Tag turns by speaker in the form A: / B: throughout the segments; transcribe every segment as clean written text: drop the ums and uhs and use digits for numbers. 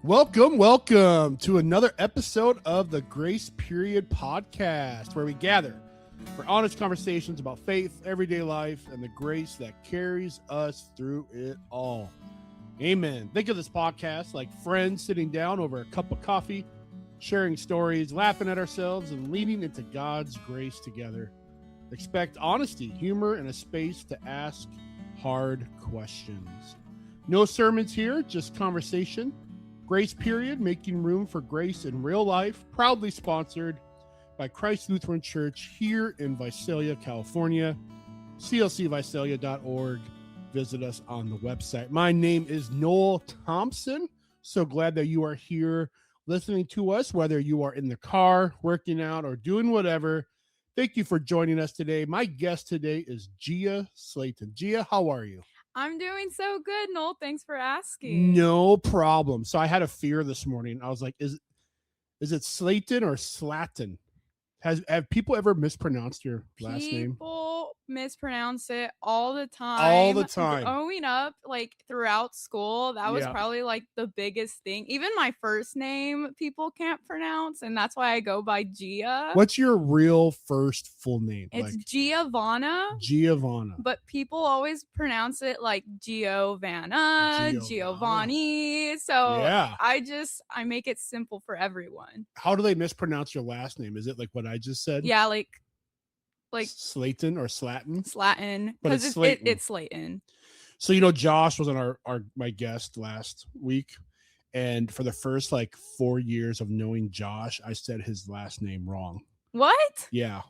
A: Welcome to another episode of the Grace Period podcast, where we gather for honest conversations about faith, everyday life, and the grace that carries us through it all. Amen. Think of this podcast like friends sitting down over a cup of coffee, sharing stories, laughing at ourselves, and leaning into God's grace together. Expect honesty, humor, and a space to ask hard questions. No sermons here, just conversation. Grace Period, making room for grace in real life, proudly sponsored by Christ Lutheran Church here in Visalia, California, clcvisalia.org. Visit us on the website. My name is Noel Thompson. So glad that you are here listening to us, whether you are in the car, working out, or doing whatever. Thank you for joining us today. My guest today is Gia Slaton. Gia, how are you?
B: I'm doing so good, Noel. Thanks for asking.
A: No problem. So I had a fear this morning. I was like, is it Slaton or Slaton? Have people ever mispronounced your last name?
B: People mispronounce it all the time.
A: All the time.
B: Growing up, like throughout school, that was probably like the biggest thing. Even my first name, people can't pronounce, and that's why I go by Gia.
A: What's your real first full name?
B: It's Giovanna.
A: Giovanna.
B: But people always pronounce it like Giovanna, Giovanni. So
A: yeah.
B: I make it simple for everyone.
A: How do they mispronounce your last name? Is it like what I just said?
B: Yeah, like
A: Slaton or Slaton?
B: Slaton.
A: But it's Slaton.
B: It's Slaton.
A: So, Josh was on my guest last week. And for the first 4 years of knowing Josh, I said his last name wrong.
B: What?
A: Yeah.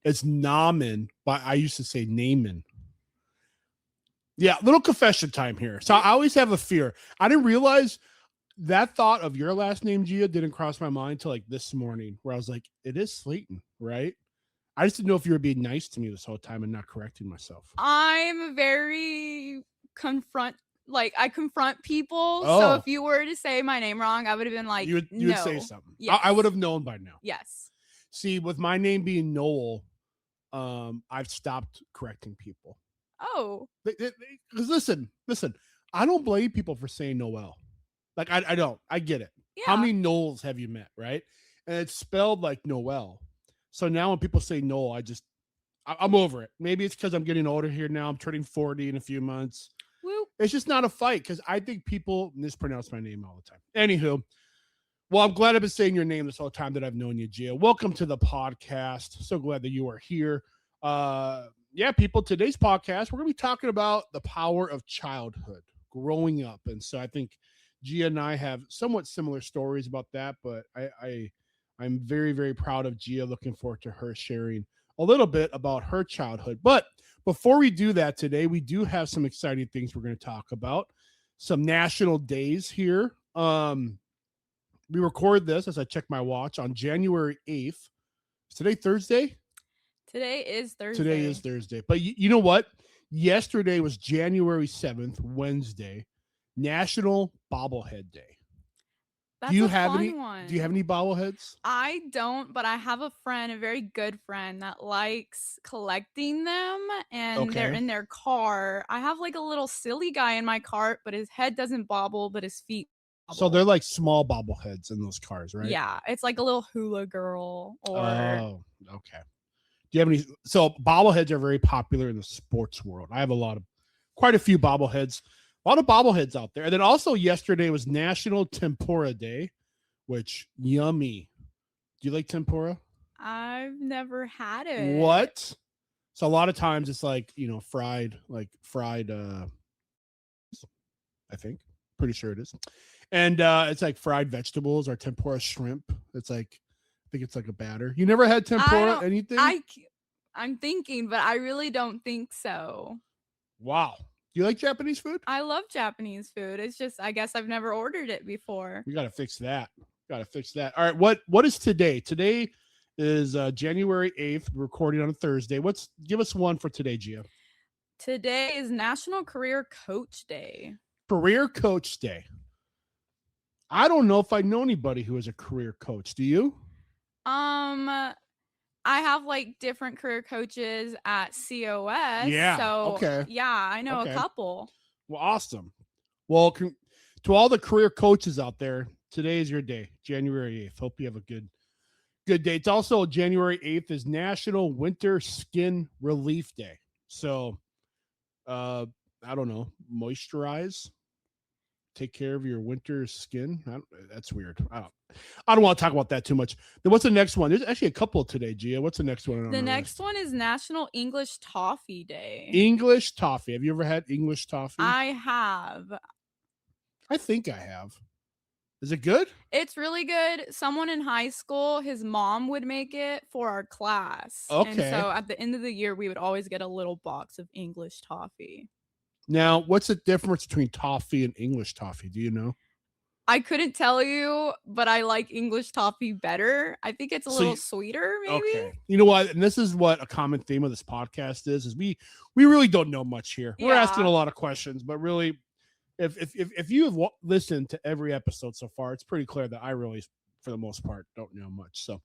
A: It's Naaman, but I used to say Naaman. Yeah, little confession time here. So I always have a fear. I didn't realize that thought of your last name, Gia, didn't cross my mind till this morning, where I was like, it is Slaton, right? I just didn't know if you were being nice to me this whole time and not correcting myself.
B: I'm very I confront people. Oh. So if you were to say my name wrong, I would have been like,
A: you would say something.
B: Yes.
A: I would have known by now.
B: Yes.
A: See, with my name being Noel, I've stopped correcting people.
B: Oh.
A: Because listen, I don't blame people for saying Noel. I don't. I get it.
B: Yeah.
A: How many Noels have you met, right? And it's spelled like Noel. So now when people say Noel, I'm over it. Maybe it's because I'm getting older here now. I'm turning 40 in a few months.
B: Whoop.
A: It's just not a fight because I think people mispronounce my name all the time. Anywho, well, I'm glad I've been saying your name this whole time that I've known you, Gia. Welcome to the podcast. So glad that you are here. People, today's podcast, we're going to be talking about the power of childhood, growing up. And so I think Gia and I have somewhat similar stories about that, but I'm very, very proud of Gia. Looking forward to her sharing a little bit about her childhood. But before we do that today, we do have some exciting things we're going to talk about. Some national days here. We record this, as I check my watch, on January 8th. Is today Thursday?
B: Today is Thursday.
A: But you know what? Yesterday was January 7th, Wednesday, National Bobblehead Day.
B: That's
A: do you
B: a
A: have
B: fun
A: any?
B: one.
A: Do you have any bobbleheads?
B: I don't, but I have a friend, a very good friend, that likes collecting them, and they're in their car. I have a little silly guy in my cart, but his head doesn't bobble, but his feet bobble.
A: So they're like small bobbleheads in those cars, right?
B: Yeah, it's like a little hula girl.
A: Oh, okay. Do you have any? So bobbleheads are very popular in the sports world. I have quite a few bobbleheads. A lot of bobbleheads out there. And then also yesterday was National Tempura Day, which yummy. Do you like tempura?
B: I've never had it.
A: What? So a lot of times it's fried, I think. Pretty sure it is. And it's like fried vegetables or tempura shrimp. It's I think it's like a batter. You never had tempura anything?
B: I'm thinking, but I really don't think so.
A: Wow. Do you like Japanese food?
B: I love Japanese food. It's just, I guess I've never ordered it before.
A: We got to fix that. All right. What is today? Today is January 8th. We're recording on a Thursday. Give us one for today, Gia.
B: Today is National Career Coach Day.
A: Career Coach Day. I don't know if I know anybody who is a career coach. Do you?
B: I have different career coaches at COS.
A: Yeah.
B: So
A: okay.
B: Yeah, I know a couple.
A: Well, awesome. Well, to all the career coaches out there, Today is your day, January 8th. Hope you have a good day. It's also January 8th is National Winter Skin Relief Day. So, I don't know, moisturize, take care of your winter skin. That's weird. I don't want to talk about that too much. Then what's the next one? There's actually a couple today, Gia. What's the next one?
B: The next one is National English Toffee Day.
A: English toffee. Have you ever had English toffee?
B: I have.
A: I think I have. Is it good?
B: It's really good. Someone in high school, his mom would make it for our class.
A: Okay.
B: And so at the end of the year, we would always get a little box of English toffee.
A: Now, what's the difference between toffee and English toffee? Do you know?
B: I couldn't tell you, but I like English toffee better. I think it's a little sweeter, maybe.
A: Okay. You know what? And this is what a common theme of this podcast is we really don't know much here. We're asking a lot of questions, but really, if you have listened to every episode so far, it's pretty clear that I really, for the most part, don't know much. So,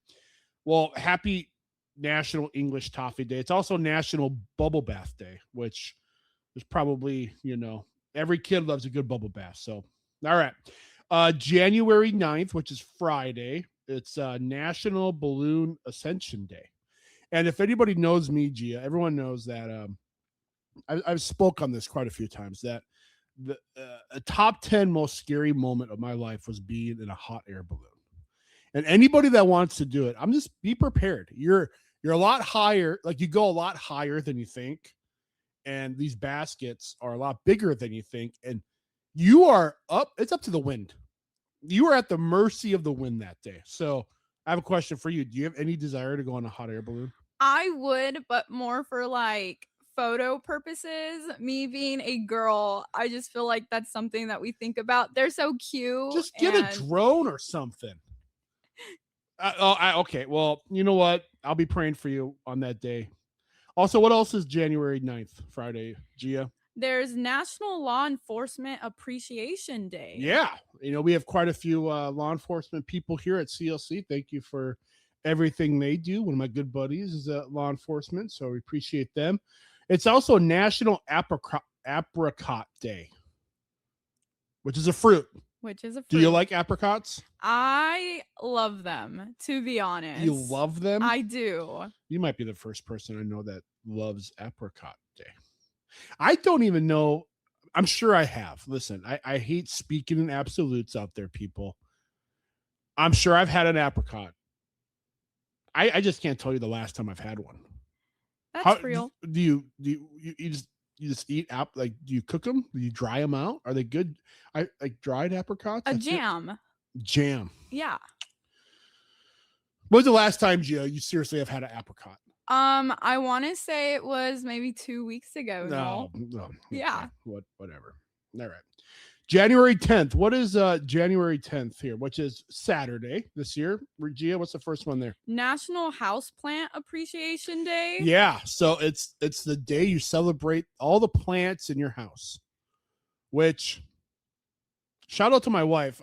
A: well, happy National English Toffee Day. It's also National Bubble Bath Day, which is probably, every kid loves a good bubble bath. So, all right. January 9th, which is Friday, it's National Balloon Ascension Day. And if anybody knows me, Gia, everyone knows that I've spoke on this quite a few times, that the top 10 most scary moment of my life was being in a hot air balloon. And anybody that wants to do it, I'm just be prepared. You're a lot higher, like you go a lot higher than you think. And these baskets are a lot bigger than you think. And you are up, it's up to the wind. You are at the mercy of the wind that day. So I have a question for you. Do you have any desire to go on a hot air balloon?
B: I would, but more for like photo purposes. Me being a girl, I just feel like that's something that we think about. They're so cute.
A: Just get a drone or something. Okay. Well, you know what? I'll be praying for you on that day. Also, what else is January 9th, Friday, Gia?
B: There's National Law Enforcement Appreciation Day.
A: Yeah. We have quite a few law enforcement people here at CLC. Thank you for everything they do. One of my good buddies is law enforcement, so we appreciate them. It's also National Apricot Day, which is a fruit. Do you like apricots?
B: I love them, to be honest.
A: You love them?
B: I do.
A: You might be the first person I know that loves Apricot Day. I don't even know. I'm sure I have. Listen, I hate speaking in absolutes out there, people. I'm sure I've had an apricot. I just can't tell you the last time I've had one.
B: That's real.
A: Do you just eat do you cook them? Do you dry them out? Are they good? I like dried apricots.
B: Jam.
A: Jam.
B: Yeah.
A: When's the last time, Gio, you seriously have had an apricot?
B: I want to say it was maybe 2 weeks ago.
A: No.
B: Okay. Yeah.
A: Whatever. All right. January 10th. What is January 10th here? Which is Saturday this year. Gia, what's the first one there?
B: National Houseplant Appreciation Day.
A: Yeah. So it's the day you celebrate all the plants in your house. Which, shout out to my wife.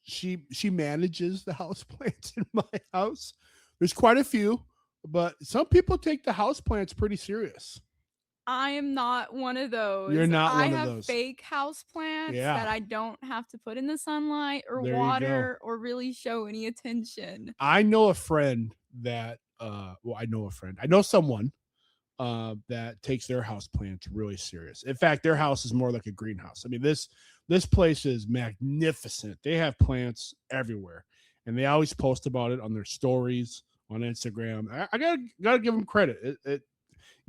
A: She manages the house plants in my house. There's quite a few, but some people take the house plants pretty serious.
B: I am not one of those.
A: You're not one of those.
B: I have fake house plants that I don't have to put in the sunlight or water or really show any attention.
A: I know a friend that I know someone that takes their house plants really serious. In fact, their house is more like a greenhouse. I mean, this place is magnificent. They have plants everywhere, and they always post about it on their stories on Instagram. I gotta give them credit.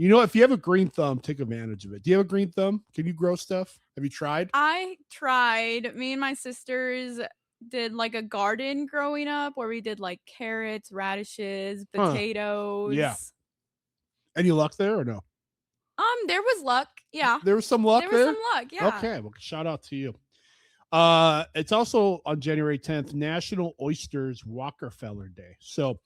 A: If you have a green thumb, take advantage of it. Do you have a green thumb? Can you grow stuff? Have you tried?
B: I tried. Me and my sisters did like a garden growing up where we did like carrots, radishes, potatoes.
A: Yeah. Any luck there or no?
B: There was luck. Yeah.
A: There was some luck there?
B: There was some luck, yeah.
A: Okay, well, shout out to you. It's also on January 10th, National Oysters Rockefeller Day. So,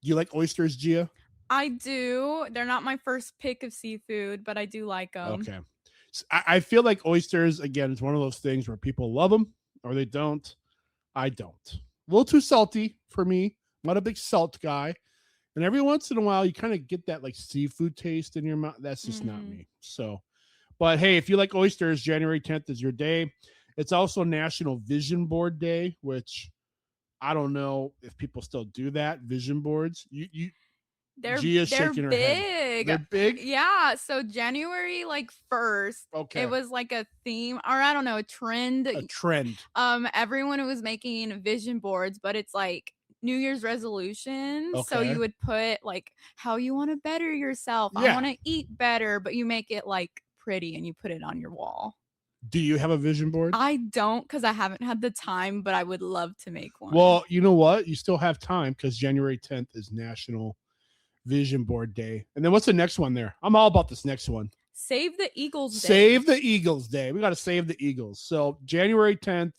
A: do you like oysters, Gia?
B: I do. They're not my first pick of seafood, but I do like them.
A: Okay. So I feel like oysters, again, it's one of those things where people love them or they don't. I don't. A little too salty for me. I'm not a big salt guy. And every once in a while, you kind of get that like seafood taste in your mouth. That's just not me. So, but hey, if you like oysters, January 10th is your day. It's also National Vision Board Day, which I don't know if people still do that. Vision boards. Gia's
B: they're
A: shaking her head.
B: big.
A: They're big.
B: Yeah, so January like 1st,
A: Okay.
B: it was like a theme, or I don't know, a trend.
A: A trend.
B: Everyone was making vision boards, but it's like New Year's resolutions. So
A: Okay.
B: you would put like how you want to better yourself. I
A: Yeah.
B: want to eat better, but you make it like pretty and you put it on your wall.
A: Do you have a vision board?
B: I don't, because I haven't had the time, but I would love to make one.
A: Well, you know what? You still have time because January 10th is National Vision Board Day. And then what's the next one there? I'm all about this next one.
B: Save the Eagles Day.
A: Save the Eagles Day. We got to save the Eagles. So January 10th,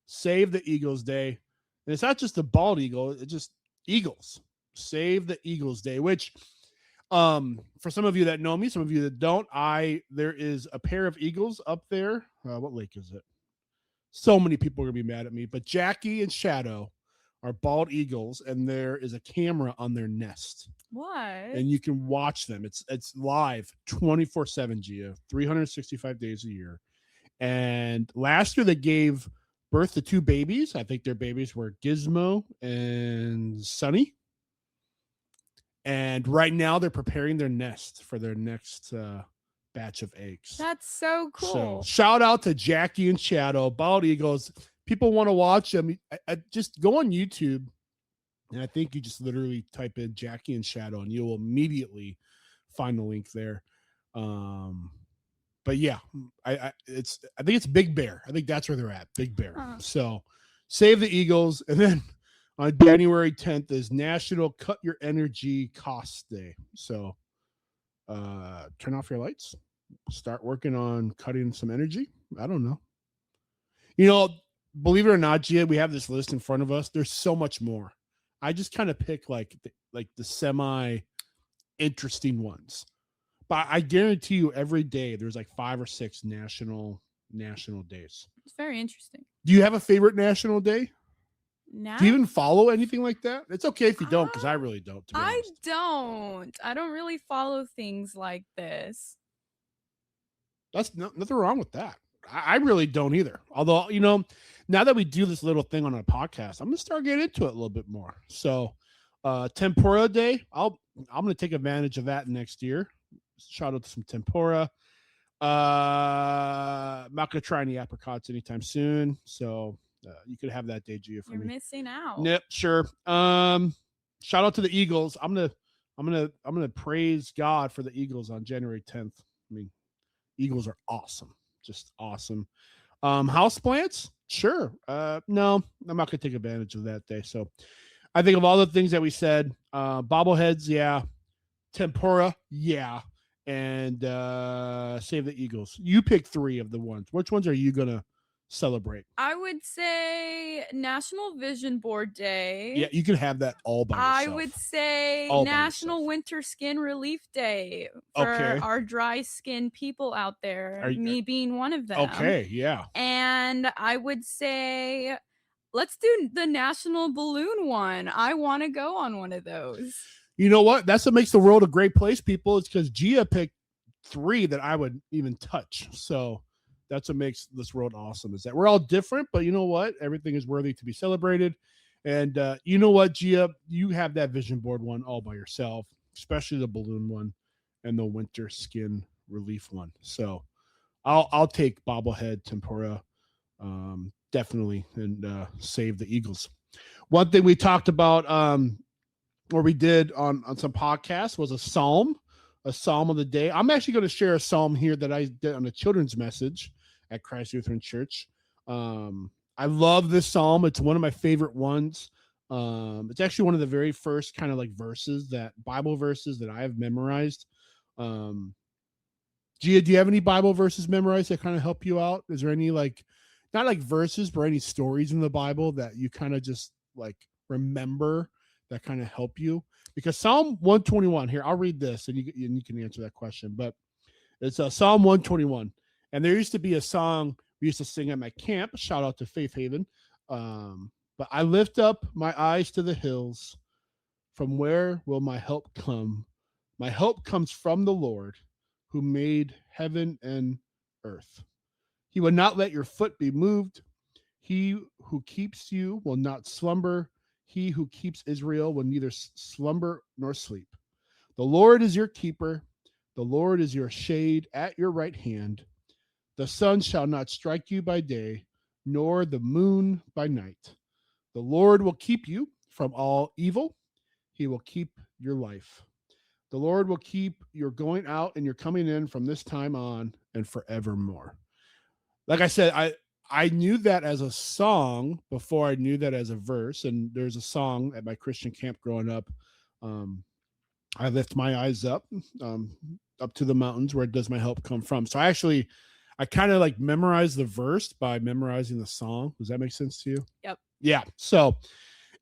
A: Save the Eagles Day. And it's not just the bald eagle, it's just Eagles. Save the Eagles Day, which for some of you that know me, some of you that don't, there is a pair of eagles up there. What lake is it? So many people are gonna be mad at me, but Jackie and Shadow are bald eagles, and there is a camera on their nest.
B: What?
A: And you can watch them. It's live 24/7, Gia, 365 days a year. And last year they gave birth to 2 babies. I think their babies were Gizmo and Sunny. And right now they're preparing their nest for their next batch of eggs.
B: That's so cool.
A: So shout out to Jackie and Shadow, bald eagles. People want to watch them. I just go on YouTube, and I think you just literally type in Jackie and Shadow, and you will immediately find the link there. But yeah, I think it's Big Bear. I think that's where they're at, Big Bear. So save the Eagles, and then on January 10th is National Cut Your Energy Costs Day. So turn off your lights, start working on cutting some energy. I don't know. You know, believe it or not, Gia, we have this list in front of us. There's so much more. I just kind of pick like the semi interesting ones. But I guarantee you every day there's like 5 or 6 national days.
B: It's very interesting.
A: Do you have a favorite national day?
B: No.
A: Do you even follow anything like that? It's okay if you don't, because I really don't. To be honest.
B: I don't really follow things like this.
A: That's nothing wrong with that. I really don't either. Although, you know, now that we do this little thing on our podcast, I'm gonna start getting into it a little bit more. So tempura day, I'm gonna take advantage of that next year. Shout out to some tempura. I'm not gonna try any apricots anytime soon. So you could have that day, Gia, for
B: You're
A: me.
B: missing out.
A: Yep, sure. Shout out to the Eagles. I'm gonna praise God for the Eagles on January 10th. I mean, Eagles are awesome. Just awesome. Houseplants? Sure. No, I'm not gonna take advantage of that day. So I think of all the things that we said, bobbleheads, yeah. Tempura, yeah. And save the Eagles. You pick 3 of the ones. Which ones are you gonna celebrate?
B: I would say National Vision Board Day.
A: Yeah, you can have that all by yourself.
B: I would say National Winter Skin Relief Day for our dry skin people out there. Me being one of them.
A: Okay, yeah.
B: And I would say let's do the National Balloon one. I want to go on one of those.
A: You know what? That's what makes the world a great place, people. It's because Gia picked 3 that I would even touch. So that's what makes this world awesome, is that we're all different, but you know what? Everything is worthy to be celebrated. And you know what, Gia? You have that vision board one all by yourself, especially the balloon one and the winter skin relief one. So I'll take bobblehead tempura definitely, and save the Eagles. One thing we talked about or we did on some podcasts was a psalm of the day. I'm actually going to share a psalm here that I did on a children's message at Christ Lutheran Church. I love this psalm. It's one of my favorite ones. It's actually one of the very first kind of like Bible verses that I have memorized. Gia, do you have any Bible verses memorized that kind of help you out? Is there any not like verses, but any stories in the Bible that you kind of just like remember that kind of help you? Because Psalm 121 here, I'll read this and you can answer that question. But it's Psalm 121, and there used to be a song we used to sing at my camp. Shout out to Faith Haven. But I lift up my eyes to the hills. From where will my help come? My help comes from the Lord, who made heaven and earth. He will not let your foot be moved. He who keeps you will not slumber. He who keeps Israel will neither slumber nor sleep. The Lord is your keeper. The Lord is your shade at your right hand. The sun shall not strike you by day, nor the moon by night. The Lord will keep you from all evil. He will keep your life. The Lord will keep your going out and your coming in from this time on and forevermore. Like I said, I knew that as a song before I knew that as a verse. And there's a song at my Christian camp growing up. I lift my eyes up to the mountains. Where does my help come from? So I kind of like memorized the verse by memorizing the song. Does that make sense to you?
B: Yep.
A: Yeah. So,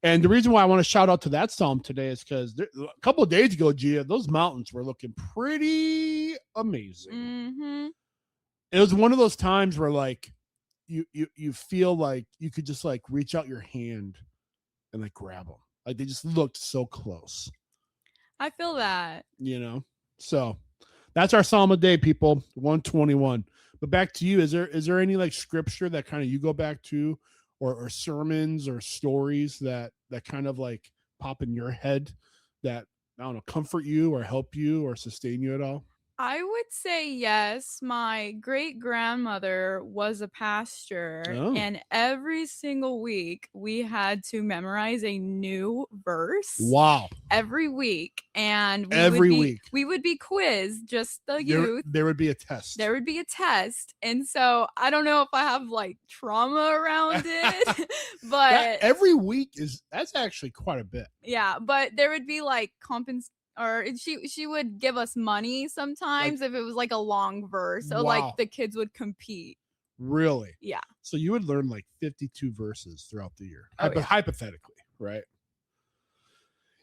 A: and the reason why I want to shout out to that psalm today is because a couple of days ago, Gia, those mountains were looking pretty amazing.
B: Mm-hmm.
A: It was one of those times where like you feel like you could just like reach out your hand and like grab them. Like they just looked so close.
B: I feel that.
A: You know? So that's our psalm of the day, people. 121. But back to you. Is there any like scripture that kind of you go back to or sermons or stories that kind of like pop in your head that, I don't know, comfort you or help you or sustain you at all?
B: I would say yes. My great grandmother was a pastor, and every single week we had to memorize a new verse.
A: Wow.
B: Every week. And we would be quizzed, just the youth.
A: There would be a test.
B: There would be a test. And so I don't know if I have like trauma around it, but
A: every week that's actually quite a bit.
B: Yeah, but there would be like or she would give us money sometimes if it was like a long verse. So like the kids would compete.
A: Really?
B: Yeah.
A: So you would learn like 52 verses throughout the year. Hypothetically, right?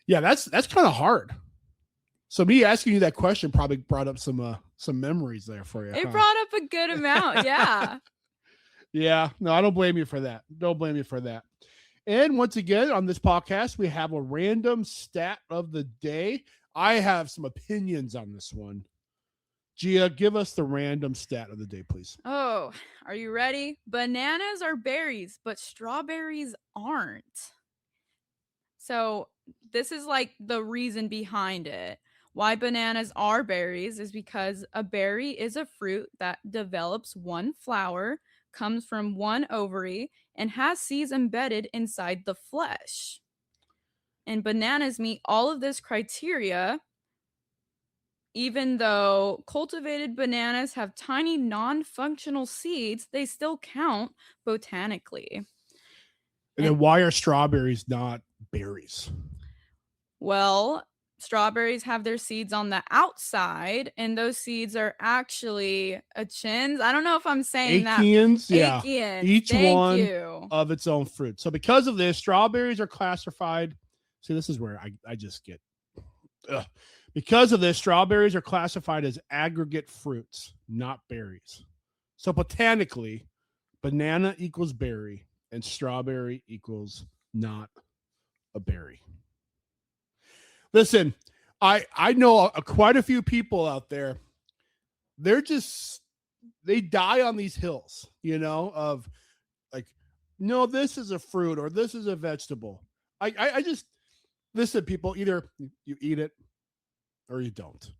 A: Yeah, that's kind of hard. So me asking you that question probably brought up some memories there for you.
B: It brought up a good amount, yeah.
A: Yeah, no, I don't blame you for that. Don't blame you for that. And once again, on this podcast, we have a random stat of the day. I have some opinions on this one. Gia, give us the random stat of the day, please.
B: Oh, are you ready? Bananas are berries, but strawberries aren't. So this is like the reason behind it. Why bananas are berries is because a berry is a fruit that develops one flower, comes from one ovary, and has seeds embedded inside the flesh. And bananas meet all of this criteria, even though cultivated bananas have tiny non-functional seeds, they still count botanically.
A: And then why are strawberries not berries?
B: Well, strawberries have their seeds on the outside, and those seeds are actually achins. I don't know if I'm saying
A: Acheans,
B: that.
A: Yeah.
B: Acheans.
A: Each one of its own fruit. So because of this, strawberries are classified. See, this is where I just get. Because of this, strawberries are classified as aggregate fruits, not berries. So botanically, banana equals berry, and strawberry equals not a berry. Listen, I know quite a few people out there. They die on these hills, of like, no, this is a fruit or this is a vegetable. I just listen, people, either you eat it or you don't.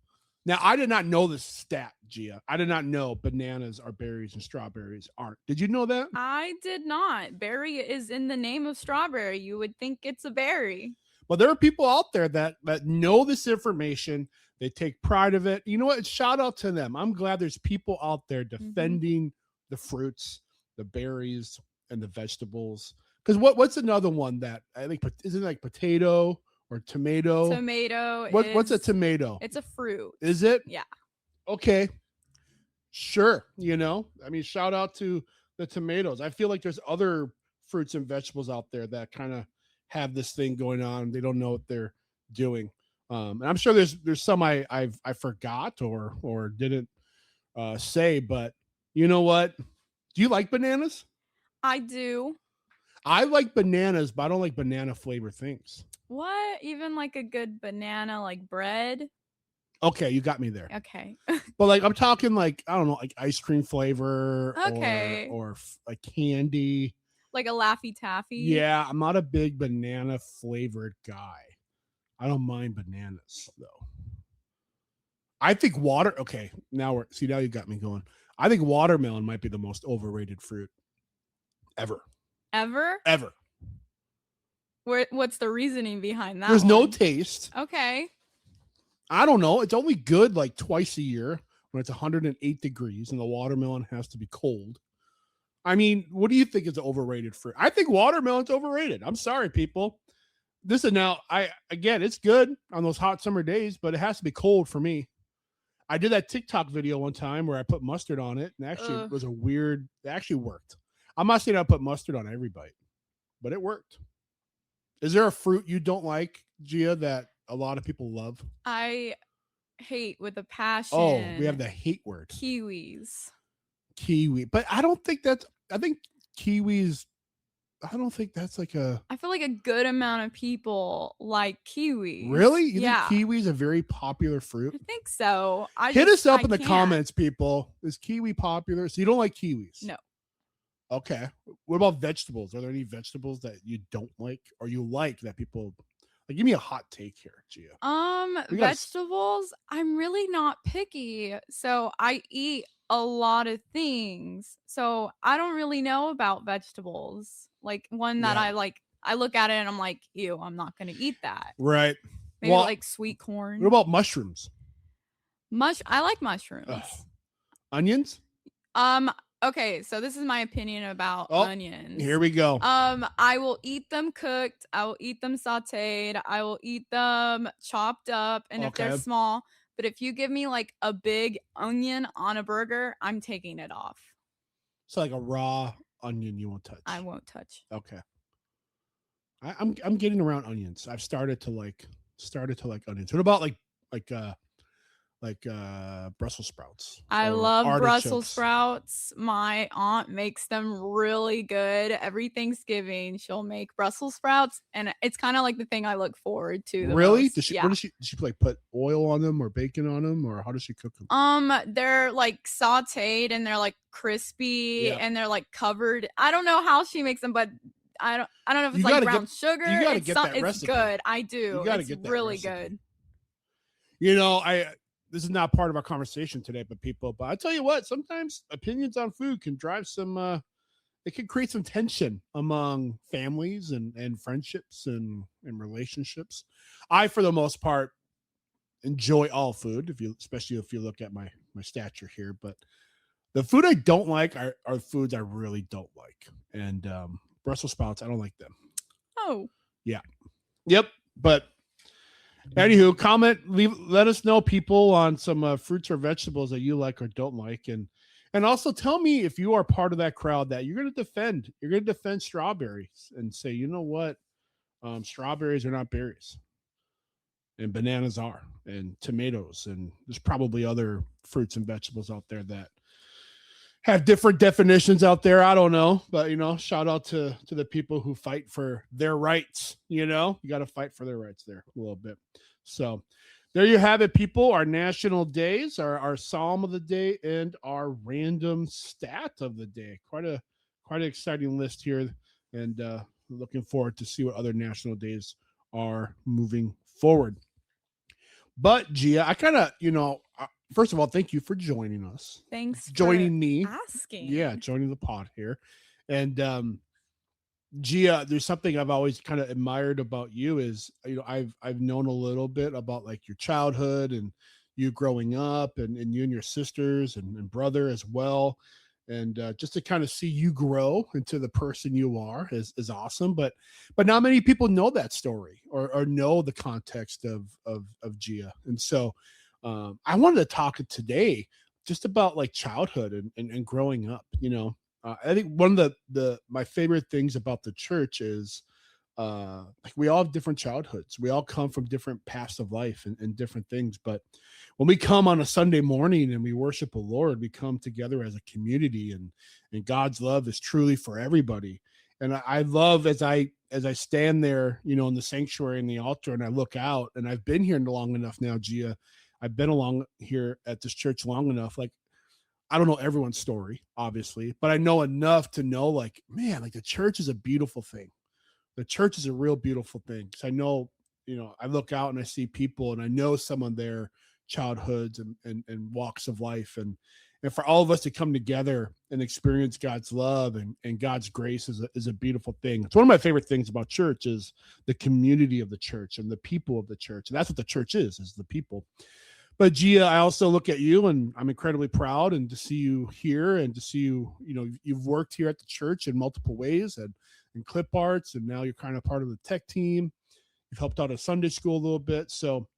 A: Now, I did not know this stat, Gia. I did not know bananas are berries and strawberries aren't. Did you know that?
B: I did not. Berry is in the name of strawberry. You would think it's a berry.
A: Well, there are people out there that know this information. They take pride of it. You know what? Shout out to them. I'm glad there's people out there defending the fruits, the berries, and the vegetables. Because what's another one that I think isn't like potato or tomato?
B: Tomato.
A: What's a tomato?
B: It's a fruit.
A: Is it?
B: Yeah.
A: Okay. Sure. Shout out to the tomatoes. I feel like there's other fruits and vegetables out there that kind of have this thing going on. They don't know what they're doing. And I'm sure there's some I forgot or didn't say, but you know what? Do you like bananas?
B: I do.
A: I like bananas, but I don't like banana flavor things.
B: What? Even like a good banana, like bread?
A: Okay, you got me there.
B: Okay.
A: But like I'm talking like I don't know, like ice cream flavor
B: Okay.
A: or like candy.
B: Like a Laffy Taffy.
A: Yeah, I'm not a big banana flavored guy. I don't mind bananas though. I think okay, now you got me going. I think watermelon might be the most overrated fruit ever.
B: Ever?
A: Ever.
B: What's the reasoning behind that?
A: There's no taste.
B: Okay.
A: I don't know. It's only good like twice a year when it's 108 degrees and the watermelon has to be cold. I mean, what do you think is overrated fruit? I think watermelon's overrated. I'm sorry, people. This is now, it's good on those hot summer days, but it has to be cold for me. I did that TikTok video one time where I put mustard on it, and actually it was it actually worked. I'm not saying I put mustard on every bite, but it worked. Is there a fruit you don't like, Gia, that a lot of people love?
B: I hate with a passion.
A: Oh, we have the hate word.
B: Kiwis.
A: Kiwi. But I think kiwis, I don't think that's like
B: I feel like a good amount of people like kiwis.
A: Really? You think kiwi is a very popular fruit?
B: I think so.
A: Hit us up in the comments, people. Is kiwi popular? So you don't like kiwis?
B: No.
A: Okay. What about vegetables? Are there any vegetables that you don't like or you like that people like? Give me a hot take here, Gia.
B: Vegetables, I'm really not picky. So I eat a lot of things. So I don't really know about vegetables. Like one that I look at it and I'm like, ew, I'm not going to eat that.
A: Right.
B: Maybe like sweet corn.
A: What about mushrooms?
B: I like mushrooms.
A: Onions?
B: Okay, so this is my opinion about onions.
A: Here we go.
B: I will eat them cooked. I will eat them sauteed. I will eat them chopped up. And if they're small, but if you give me like a big onion on a burger, I'm taking it off.
A: So like a raw onion you won't touch.
B: I won't touch.
A: Okay. I'm getting around onions. I've started to like onions. What about like Brussels sprouts?
B: I love Brussels sprouts. My aunt makes them really good. Every Thanksgiving, she'll make Brussels sprouts, and it's kind of like the thing I look forward to.
A: Really?
B: Most.
A: Does she like put oil on them or bacon on them, or how does she cook them?
B: They're like sauteed and they're like crispy and they're like covered. I don't know how she makes them, but I don't know if it's like brown sugar.
A: You gotta get that recipe.
B: It's good. I do. It's really good.
A: You know, this is not part of our conversation today, but I tell you what, sometimes opinions on food can drive some, it can create some tension among families and friendships and relationships. I, for the most part, enjoy all food, especially if you look at my stature here, but the food I don't like are foods I really don't like. And Brussels sprouts, I don't like them.
B: Oh.
A: Yeah. Yep. But anywho, let us know, people, on some fruits or vegetables that you like or don't like, and also tell me if you are part of that crowd that you're going to defend strawberries and say, you know what, strawberries are not berries, and bananas are, and tomatoes, and there's probably other fruits and vegetables out there that have different definitions out there. I don't know, but shout out to the people who fight for their rights. You got to fight for their rights there a little bit. So there you have it, people. Our national days, our psalm of the day, and our random stat of the day. Quite an exciting list here, and looking forward to see what other national days are moving forward. But Gia, I kind of, first of all, thank you for joining us.
B: Thanks for
A: joining me.
B: Asking.
A: Yeah, joining the pod here. And Gia, there's something I've always kind of admired about you is, I've known a little bit about like your childhood and you growing up and you and your sisters and brother as well. And just to kind of see you grow into the person you are is awesome. But not many people know that story or know the context of Gia. And so I wanted to talk today just about like childhood and growing up. I think one of my favorite things about the church is like we all have different childhoods. We all come from different paths of life and different things. But when we come on a Sunday morning and we worship the Lord, we come together as a community, and God's love is truly for everybody. And I love as I stand there, in the sanctuary and the altar, and I look out, and I've been here long enough now, Gia. I've been along here at this church long enough. Like, I don't know everyone's story, obviously, but I know enough to know, like, man, like the church is a beautiful thing. The church is a real beautiful thing. So I know, I look out and I see people and I know some of their childhoods and walks of life. And for all of us to come together and experience God's love and God's grace is a beautiful thing. It's one of my favorite things about church is the community of the church and the people of the church. And that's what the church is the people. But Gia, I also look at you and I'm incredibly proud and to see you here and to see you, you've worked here at the church in multiple ways and in clip arts, and now you're kind of part of the tech team. You've helped out at Sunday school a little bit. So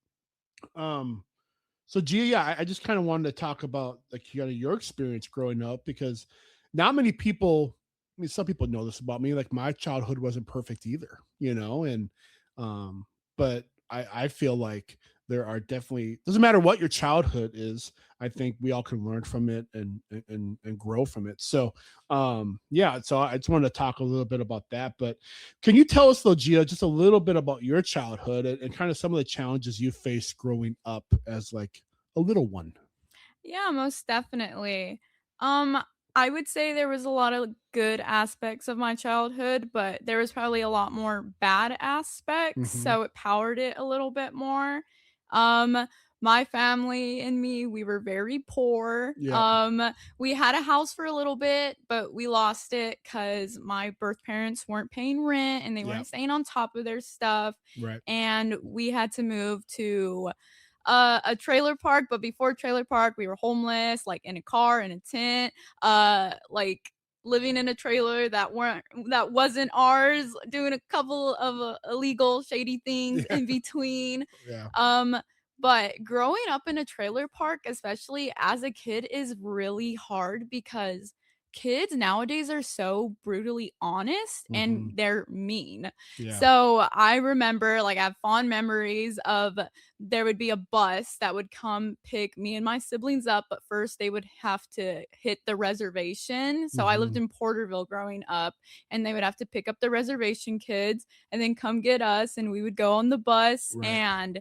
A: Gia, yeah, I just kind of wanted to talk about like your experience growing up because not many people, I mean, some people know this about me. Like my childhood wasn't perfect either, and but I feel like there are definitely doesn't matter what your childhood is. I think we all can learn from it and grow from it. So yeah, so I just wanted to talk a little bit about that. But can you tell us though, Gia, just a little bit about your childhood and kind of some of the challenges you faced growing up as like a little one?
B: Yeah, most definitely. Um, I would say there was a lot of good aspects of my childhood, but there was probably a lot more bad aspects,
A: Mm-hmm.
B: so it powered it a little bit more. Um, my family and me, we were very poor.
A: Yeah.
B: We had a house for a little bit, but we lost it because my birth parents weren't paying rent and they
A: Yeah.
B: weren't staying on top of their stuff.
A: Right.
B: And we had to move to a trailer park, but before trailer park, we were homeless, like in a car, in a tent, like living in a trailer that wasn't ours, doing a couple of illegal, shady things
A: Yeah.
B: in between.
A: Yeah.
B: Um, but growing up in a trailer park, especially as a kid, is really hard because kids nowadays are so brutally honest and
A: Mm-hmm.
B: they're mean.
A: Yeah.
B: So I remember, like, I have fond memories of there would be a bus that would come pick me and my siblings up, but first they would have to hit the reservation. So I lived
A: Mm-hmm.
B: in Porterville growing up, and they would have to pick up the reservation kids and then come get us, and we would go on the bus,
A: Right.
B: and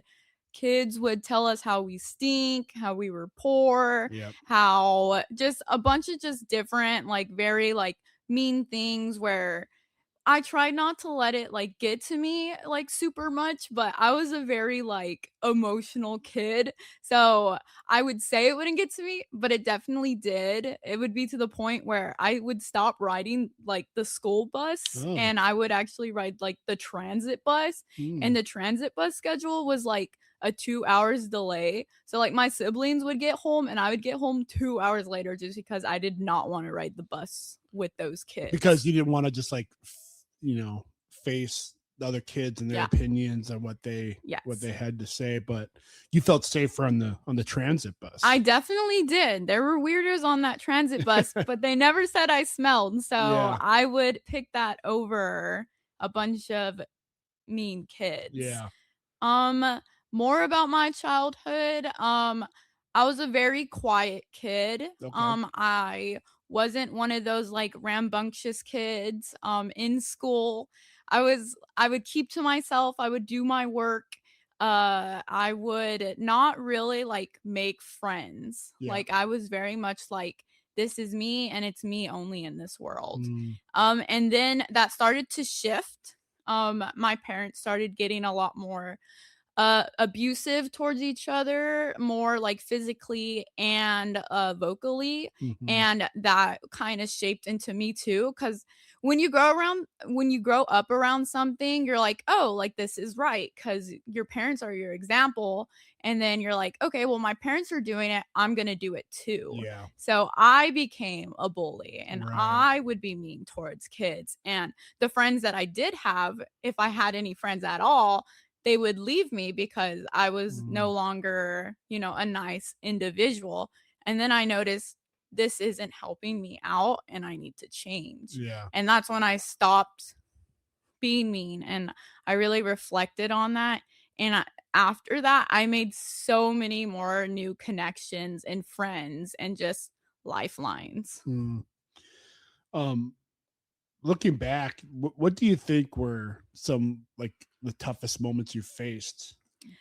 B: kids would tell us how we stink, how we were poor,
A: Yep.
B: how just a bunch of just different, like, very, like, mean things where I tried not to let it, like, get to me, like, super much, but I was a very, like, emotional kid, so I would say it wouldn't get to me, but it definitely did. It would be to the point where I would stop riding, like, the school bus,
A: Oh.
B: and I would actually ride, like, the transit bus, and
A: Mm.
B: the transit bus schedule was, like, a 2 hours delay, so, like, my siblings would get home, and I would get home 2 hours later just because I did not wanna ride the bus with those
A: Because
B: kids.
A: you didn't want to just like face the other kids and their
B: Yeah.
A: opinions and what they
B: Yes.
A: had to say, but you felt safer on the transit
B: I
A: bus.
B: definitely did. There were weirdos on that transit bus, but they never said I smelled, so
A: Yeah.
B: I would pick that over a bunch of mean kids.
A: Yeah.
B: Um, More about my childhood. I was a very quiet kid.
A: Okay.
B: I wasn't one of those like rambunctious kids. In school, I would keep to myself. I would do my work. I would not really like make friends.
A: Yeah.
B: Like I was very much like this is me and it's me only in this world.
A: Mm.
B: And then that started to shift. My parents started getting a lot more abusive towards each other, more like physically and vocally,
A: Hmm.
B: and that kind of shaped into me too, cuz when you grow up around something, you're like, "Oh, like this is right," cuz your parents are your example, and then you're like, "Okay, well my parents are doing it, I'm going to do it too."
A: Yeah.
B: So I became a bully and
A: Right.
B: I would be mean towards kids, and the friends that I did have, if I had any friends at all, they would leave me because I was
A: Mm.
B: no longer, a nice individual. And then I noticed this isn't helping me out and I need to change.
A: Yeah.
B: And that's when I stopped being mean and I really reflected on that. And after that, I made so many more new connections and friends and just lifelines.
A: Mm. Um, Looking back, what do you think were some like the toughest moments you faced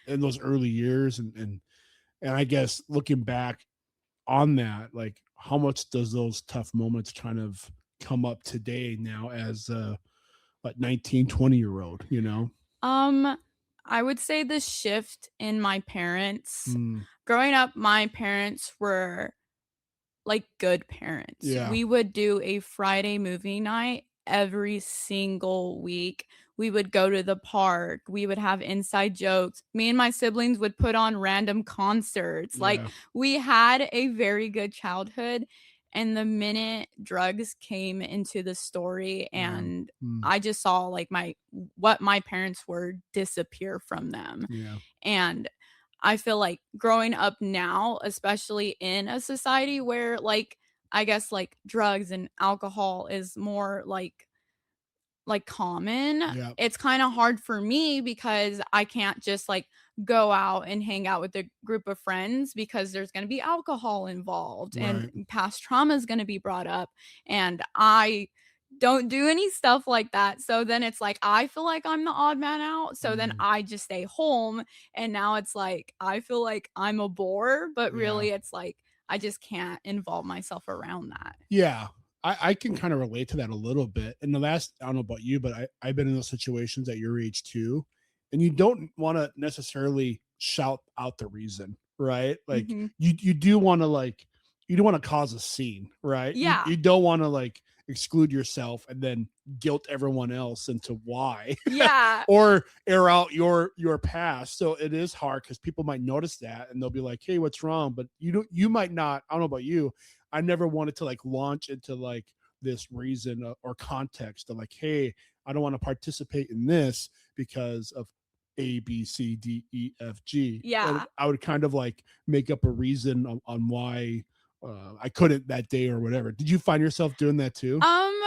A: in those early years and And I guess looking back on that, like how much does those tough moments kind of come up today now as a like 19, 20-year old, you know?
B: Um, I would say the shift in my parents.
A: Mm,
B: Growing up, my parents were like good parents.
A: yeah.
B: We would do a Friday movie night every single week. We would go to the park. We would have inside jokes. Me and my siblings would put on random concerts. Like
A: Yeah.
B: we had a very good childhood. And the minute drugs came into the story
A: Yeah.
B: and
A: Mm,
B: I just saw like what my parents were disappear from them.
A: yeah.
B: And I feel like growing up now, especially in a society where like I guess like drugs and alcohol is more like common,
A: Yeah.
B: it's kind of hard for me because I can't just like go out and hang out with a group of friends because there's going to be alcohol involved and
A: Right.
B: past trauma is going to be brought up and I don't do any stuff like that. So then it's like I feel like I'm the odd man out. So then
A: Mm,
B: I just stay home and now it's like I feel like I'm a bore, but
A: yeah.
B: really it's like I just can't involve myself around that.
A: Yeah. I can kind of relate to that a little bit. And the last, I don't know about you, but I've been in those situations at your age too. And you don't want to necessarily shout out the reason, right? Like
B: Mhm.
A: you do want to like, you don't want to cause a scene, right?
B: Yeah.
A: You don't want to like exclude yourself and then guilt everyone else into why
B: Yeah.
A: or air out your past. So it is hard because people might notice that and they'll be like, hey, what's wrong? But you might not, I don't know about you. I never wanted to like launch into like this reason or context of like, hey, I don't want to participate in this because of A, B, C, D, E, F, G.
B: Yeah.
A: I would kind of like make up a reason on why I couldn't that day or whatever. Did you find yourself doing that too?
B: Um,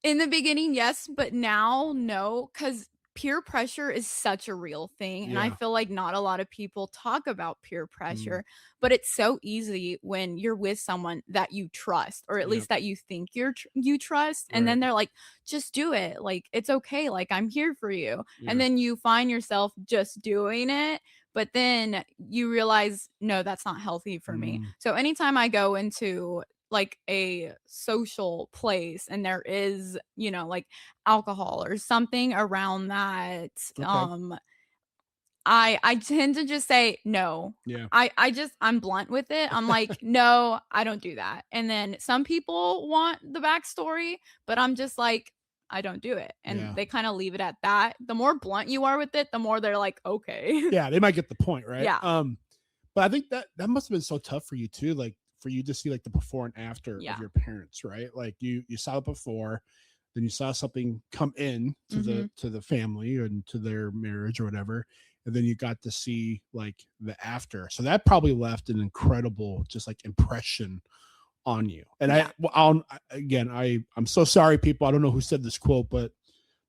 B: in the beginning, yes, but now, no, because peer pressure is such a real thing. And I
A: Yeah.
B: feel like not a lot of people talk about peer
A: Mm,
B: pressure, but it's so easy when you're with someone that you trust, or at
A: yeah.
B: least that you think you trust. And
A: Right.
B: then they're like, just do it. Like, it's okay. Like, I'm here for you. And
A: Yeah.
B: then you find yourself just doing it. But then you realize, no, that's not healthy for me.
A: Mm,
B: So anytime I go into like a social place and there is, like alcohol or something around that,
A: okay.
B: I tend to just say no.
A: Yeah.
B: I'm blunt with it. I'm like, no, I don't do that. And then some people want the backstory, but I'm just like, I don't do it. And
A: Yeah.
B: they kind of leave it at that. The more blunt you are with it, the more they're like, okay.
A: Yeah. They might get the point, right?
B: Yeah.
A: But I think that must have been so tough for you too, like for you to see like the before and after of
B: Yeah.
A: your parents, right? Like you saw it before, then you saw something come in
B: Mhm.
A: to the family and to their marriage or whatever, and then you got to see like the after. So that probably left an incredible just like impression on you. And
B: Yeah.
A: I'm so sorry, people. I don't know who said this quote, but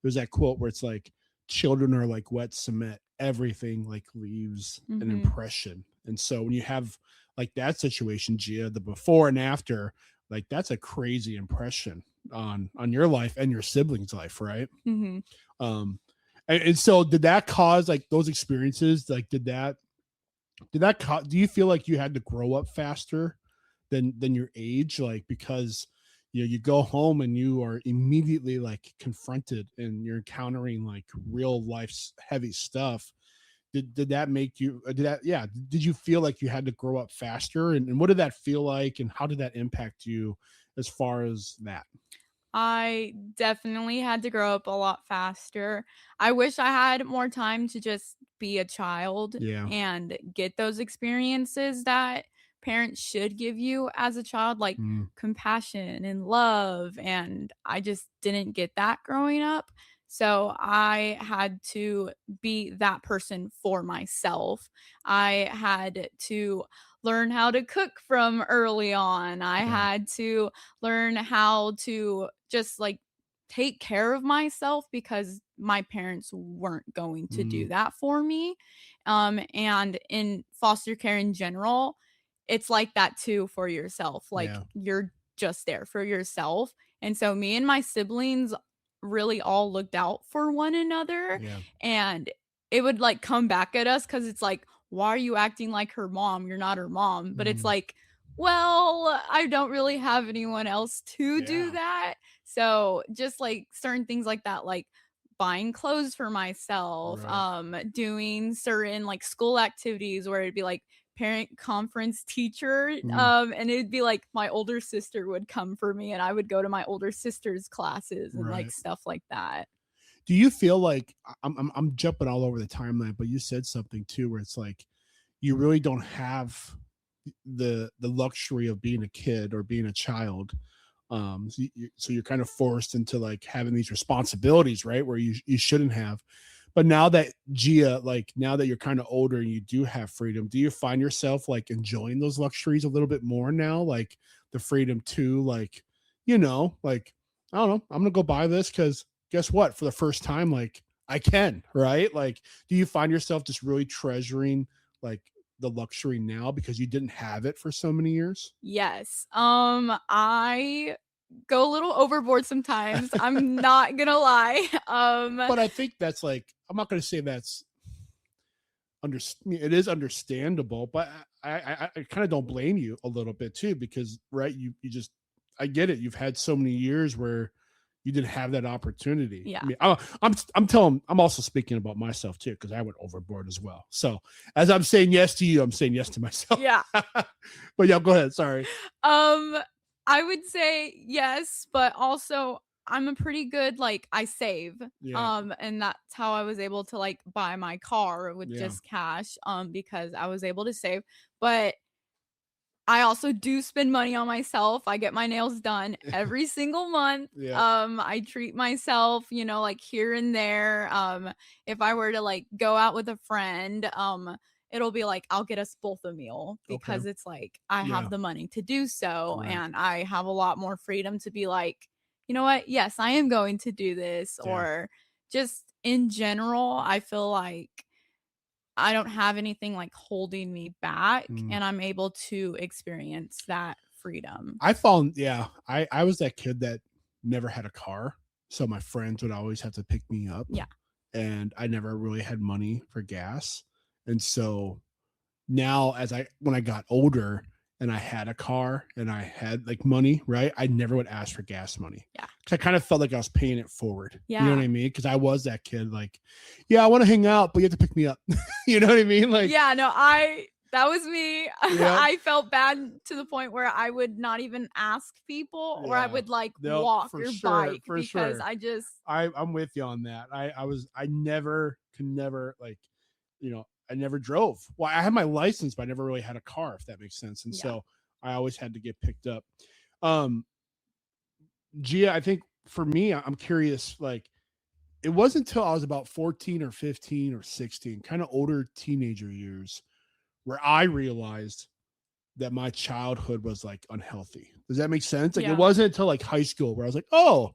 A: there's that quote where it's like children are like wet cement, everything like leaves an
B: Mhm.
A: impression. And so when you have like that situation, Gia, the before and after, like that's a crazy impression on your life and your siblings life, right?
B: Mhm.
A: um and so did that cause like those experiences, like do you feel like you had to grow up faster than your age, like because you go home and you are immediately like confronted and you're encountering like real life's heavy stuff? Did that make you did you feel like you had to grow up faster, and what did that feel like and how did that impact you as far as that?
B: I definitely had to grow up a lot faster. I wish I had more time to just be a child
A: Yeah.
B: and get those experiences that parents should give you as a child, like
A: Mm,
B: compassion and love. And I just didn't get that growing up. So I had to be that person for myself. I had to learn how to cook from early on. I
A: yeah.
B: had to learn how to just like take care of myself because my parents weren't going to
A: Mm,
B: do that for me. And in foster care in general, it's like that too for yourself. Like
A: yeah.
B: you're just there for yourself. And so me and my siblings really all looked out for one another
A: Yeah.
B: and it would like come back at us because it's like, why are you acting like her mom? You're not her mom. But it's
A: Mm.
B: like, well, I don't really have anyone else to do that. So just like certain things like that, like buying clothes for myself,
A: Right.
B: doing certain like school activities where it'd be like parent conference teacher,
A: Mm.
B: and it'd be like my older sister would come for me and I would go to my older sister's classes and like
A: Right.
B: stuff like that.
A: Do you feel like I'm jumping all over the timeline, but you said something too where it's like you really don't have the luxury of being a kid or being a child. So you're kind of forced into like having these responsibilities, right? Where you shouldn't have. But now that Gia, like now that you're kind of older and you do have freedom, do you find yourself like enjoying those luxuries a little bit more now? Like the freedom to like, like, I don't know, I'm gonna go buy this because guess what? For the first time, like I can, right? Like, do you find yourself just really treasuring like the luxury now because you didn't have it for so many years?
B: Yes. I go a little overboard sometimes. I'm not gonna lie.
A: But I think that's like, I'm not going to say that's it is understandable, but I kind of don't blame you a little bit too, because right, you just, I get it. You've had so many years where you didn't have that opportunity.
B: Yeah.
A: I mean, I'm also speaking about myself too, because I went overboard as well. So as I'm saying yes to you, I'm saying yes to myself.
B: Yeah.
A: But yeah, go ahead. Sorry.
B: I would say yes, but also I'm a pretty good, like, I save.
A: Yeah.
B: And that's how I was able to like buy my car with
A: Yeah.
B: just cash, because I was able to save. But I also do spend money on myself. I get my nails done every single month.
A: Yeah.
B: I treat myself, like here and there. If I were to like go out with a friend, it'll be like I'll get us both a meal
A: Okay.
B: because it's like I
A: Yeah.
B: have the money to do so
A: Right.
B: and I have a lot more freedom to be like, you know what? Yes, I am going to do this.
A: Yeah.
B: Or just in general, I feel like I don't have anything like holding me back
A: Mm.
B: and I'm able to experience that freedom.
A: I found, yeah, I was that kid that never had a car, so my friends would always have to pick me up,
B: Yeah.
A: and I never really had money for gas, and so now when I got older and I had a car and I had like money, right? I never would ask for gas money.
B: Yeah.
A: Cause I kind of felt like I was paying it forward. You know what
B: Yeah.
A: I mean? Cause I was that kid, like, yeah, I want to hang out, but you have to pick me up. You know what I mean? Like,
B: Yeah, no, that was me.
A: yeah,
B: I felt bad to the point where I would not even ask people or I
A: yeah,
B: would like
A: no,
B: walk
A: for
B: or
A: sure,
B: bike
A: for
B: because
A: sure.
B: I just
A: I'm with you on that. I never could never like, I never drove. Well, I had my license, but I never really had a car, if that makes sense. And
B: yeah.
A: so I always had to get picked up. Um, Gia, I think for me, I'm curious, like, it wasn't until I was about 14 or 15 or 16, kind of older teenager years, where I realized that my childhood was like unhealthy. Does that make sense? Like, it
B: Yeah.
A: wasn't until like high school where I was like, oh,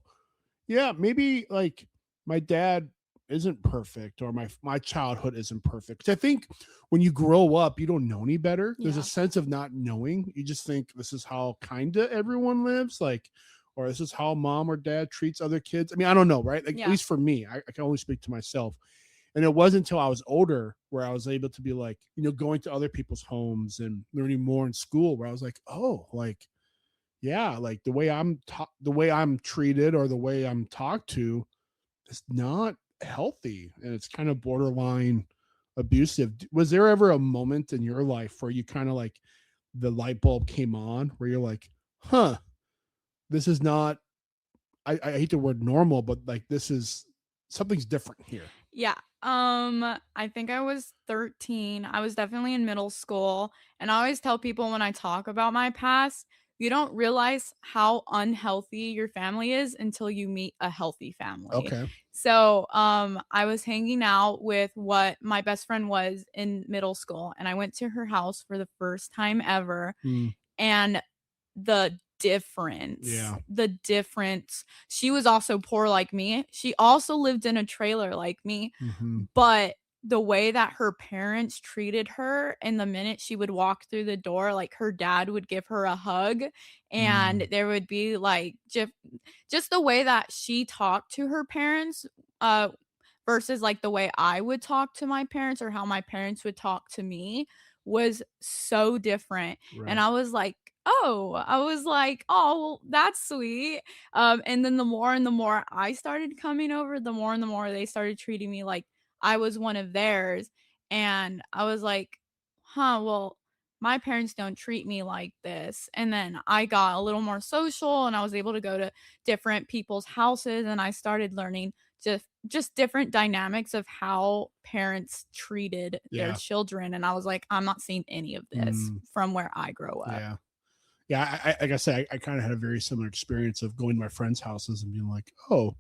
A: yeah, maybe like my dad isn't perfect, or my childhood isn't perfect. 'Cause I think when you grow up, you don't know any better. There's a
B: Yeah.
A: sense of not knowing. You just think this is how kind of everyone lives, like, or this is how mom or dad treats other kids. I mean, I don't know, right? Like, at
B: Yeah.
A: least for me, I can only speak to myself. And it wasn't until I was older where I was able to be like, going to other people's homes and learning more in school, where I was like, oh, like, yeah, like the way I'm treated or the way I'm talked to is not healthy, and it's kind of borderline abusive. Was there ever a moment in your life where you kind of like the light bulb came on where you're like, huh, this is not, I hate the word normal, but like this is, something's different here.
B: Yeah. I think I was 13. I was definitely in middle school, and I always tell people when I talk about my past, you don't realize how unhealthy your family is until you meet a healthy family.
A: Okay.
B: So, I was hanging out with what my best friend was in middle school, and I went to her house for the first time ever,
A: Mm,
B: and the
A: yeah.
B: difference, she was also poor like me. She also lived in a trailer like me,
A: Hmm.
B: but the way that her parents treated her and the minute she would walk through the door, like her dad would give her a hug and
A: Mm,
B: there would be like just the way that she talked to her parents uh versus like the way I would talk to my parents or how my parents would talk to me was so different. And
A: Right.
B: I was like, oh, well, that's sweet. And then the more and the more I started coming over, the more and the more they started treating me like I was one of theirs. And I was like, well, my parents don't treat me like this. And then I got a little more social and I was able to go to different people's houses and I started learning just different dynamics of how parents treated their children. And I was like, I'm not seeing any of this from where I grow up.
A: Yeah. Yeah, like I said, I kind of had a very similar experience of going to my friends' houses and being like, oh,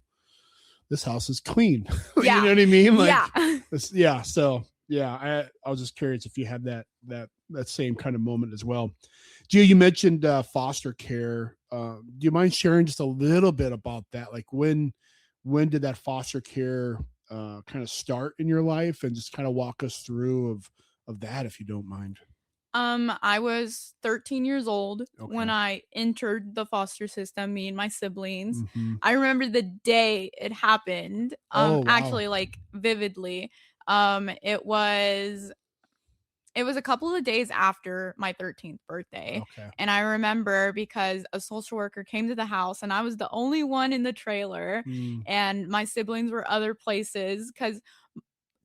A: this house is clean.
B: Yeah.
A: You know what I mean? Like,
B: yeah.
A: So yeah, I was just curious if you had that same kind of moment as well. Gia, you mentioned foster care. Do you mind sharing just a little bit about that? Like when did that foster care kind of start in your life, and just kind of walk us through of that, if you don't mind.
B: I was 13 years old when I entered the foster system, me and my siblings.
A: Mm-hmm.
B: I remember the day it happened,
A: Wow.
B: actually, like, vividly. It was a couple of days after my 13th birthday.
A: Okay.
B: And I remember because a social worker came to the house and I was the only one in the trailer and my siblings were other places because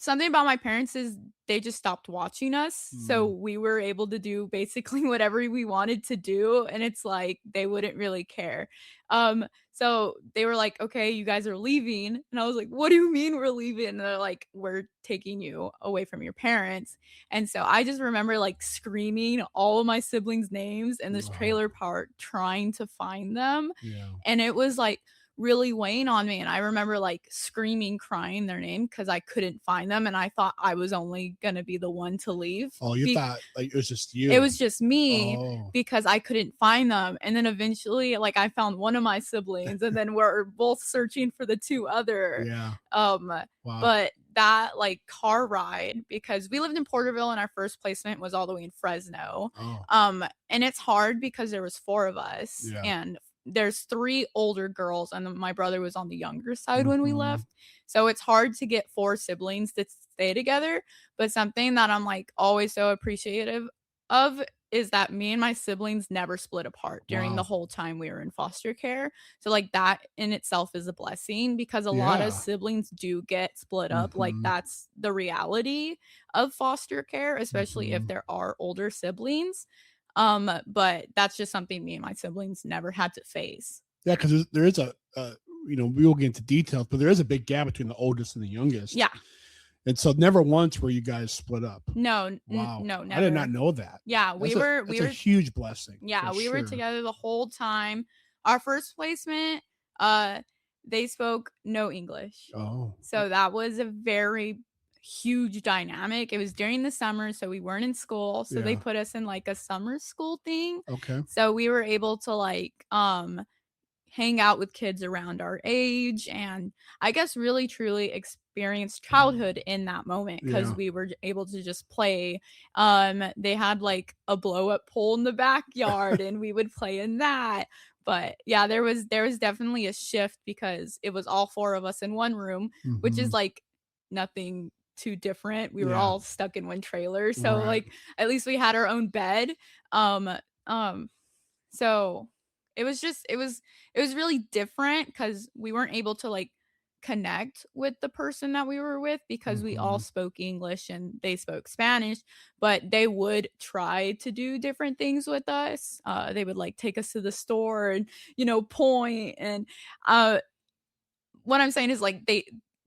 B: something about my parents is they just stopped watching us. So we were able to do basically whatever we wanted to do. And it's like they wouldn't really care. So they were like, okay, you guys are leaving. And I was like, what do you mean we're leaving? And they're like, we're taking you away from your parents. And so I just remember like screaming all of my siblings' names in this trailer park trying to find them.
A: Yeah.
B: And it was like really weighing on me. And I remember like screaming, crying their name because I couldn't find them. And I thought I was only going to be the one to leave.
A: Oh, you thought like it was just you?
B: It was just me because I couldn't find them. And then eventually like I found one of my siblings and then we're both searching for the two other.
A: Yeah.
B: Wow. But that like car ride, because we lived in Porterville and our first placement was all the way in Fresno. And it's hard because there was 4 of us and there's 3 older girls and my brother was on the younger side when we left. So it's hard to get 4 siblings to stay together. But something that I'm like always so appreciative of is that me and my siblings never split apart during the whole time we were in foster care. So like that in itself is a blessing because a lot of siblings do get split up. Like that's the reality of foster care, especially if there are older siblings. But that's just something me and my siblings never had to face.
A: Yeah, because there is a we will get into details, but there is a big gap between the oldest and the youngest.
B: Yeah.
A: And so never once were you guys split up.
B: No,
A: wow.
B: No, never.
A: I did not know that.
B: Yeah, we were
A: a huge blessing.
B: Yeah, we were together the whole time. Our first placement, they spoke no English.
A: Oh.
B: So that was a very huge dynamic. It was during the summer, so we weren't in school. So they put us in like a summer school thing.
A: Okay.
B: So we were able to like hang out with kids around our age and I guess really truly experience childhood in that moment because we were able to just play. They had like a blow up pool in the backyard and we would play in that. But yeah, there was definitely a shift because it was all 4 of us in one room, which is like nothing too different. We were all stuck in one trailer. So like at least we had our own bed. So it was really different because we weren't able to like connect with the person that we were with because we all spoke English and they spoke Spanish, but they would try to do different things with us. They would like take us to the store and, point. And what I'm saying is like they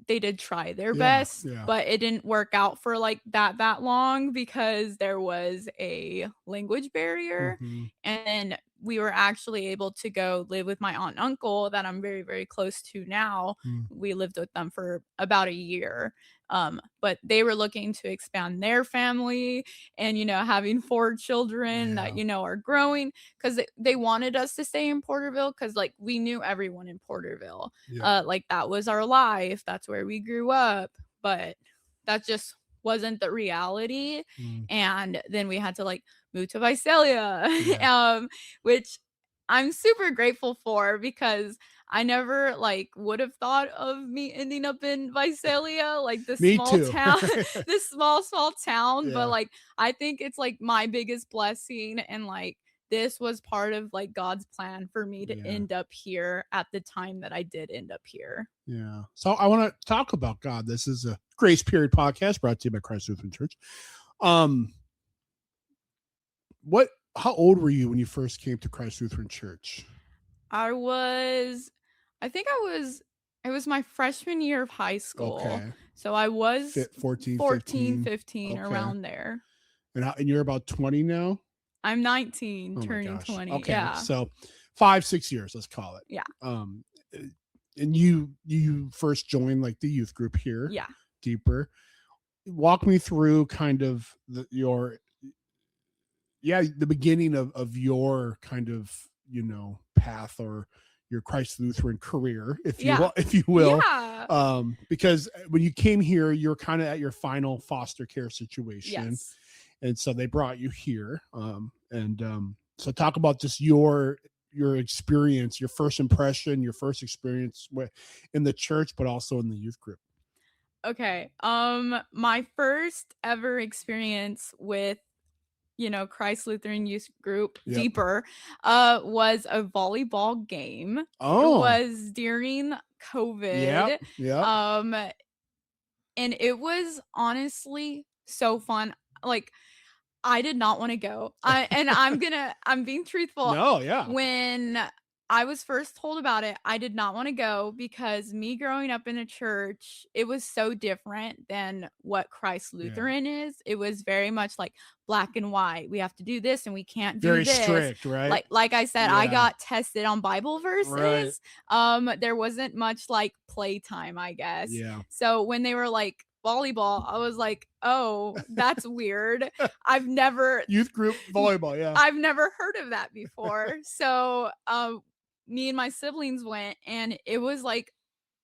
B: did try their best, but it didn't work out for like that long because there was a language barrier. And we were actually able to go live with my aunt and uncle that I'm very, very close to now. We lived with them for about a year. But they were looking to expand their family and, having 4 children that, are growing because they wanted us to stay in Porterville because like we knew everyone in Porterville. Like that was our life. That's where we grew up. But that just wasn't the reality. And then we had to like move to Visalia, which I'm super grateful for because I never like would have thought of me ending up in Visalia, like this
A: Me
B: small
A: too.
B: town, this small town.
A: Yeah.
B: But like, I think it's like my biggest blessing, and like this was part of like God's plan for me to end up here at the time that I did end up here.
A: Yeah. So I want to talk about God. This is a Grace Period podcast brought to you by Christ Lutheran Church. How old were you when you first came to Christ Lutheran Church?
B: It was my freshman year of high school. Okay. So I was 14, 15 okay. Around there.
A: And you're about 20 now?
B: I'm 19, turning 20.
A: Okay.
B: Yeah.
A: So 5-6 years, let's call it.
B: Yeah.
A: And you first joined like the youth group here.
B: Yeah.
A: Deeper. Walk me through kind of the beginning of your kind of, path or your Christ Lutheran career, if you will. Yeah. Because when you came here, you're kind of at your final foster care situation. Yes. And so they brought you here. So talk about just your experience, your first impression, your first experience in the church, but also in the youth group.
B: Okay. My first ever experience with Christ Lutheran Youth Group, Deeper, was a volleyball game. Oh. It was during COVID. Yeah. And it was honestly so fun. Like, I did not want to go. I'm being truthful.
A: No, yeah.
B: When I was first told about it, I did not want to go because me growing up in a church, it was so different than what Christ Lutheran is. It was very much like black and white. We have to do this and we can't do this.
A: Very strict, right?
B: Like I said, I got tested on Bible verses. Right. There wasn't much like playtime, I guess.
A: Yeah.
B: So when they were like volleyball, I was like, oh, that's weird. I've never
A: youth group volleyball. Yeah.
B: I've never heard of that before. So, me and my siblings went, and it was like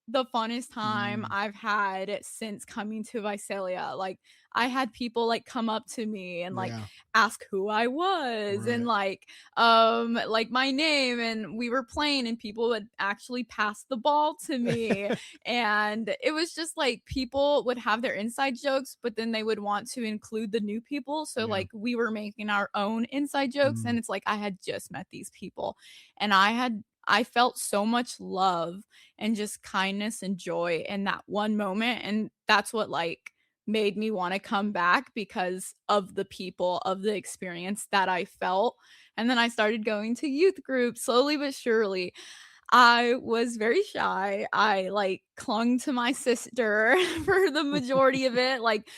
B: the funnest time I've had since coming to Visalia. Like, I had people like come up to me and like ask who I was and like my name, and we were playing and people would actually pass the ball to me. And it was just like people would have their inside jokes, but then they would want to include the new people. So like we were making our own inside jokes, and it's like I had just met these people, and I felt so much love and just kindness and joy in that one moment. And that's what like made me want to come back, because of the people, of the experience that I felt. And then I started going to youth group slowly but surely. I was very shy. I like clung to my sister for the majority of it. Like,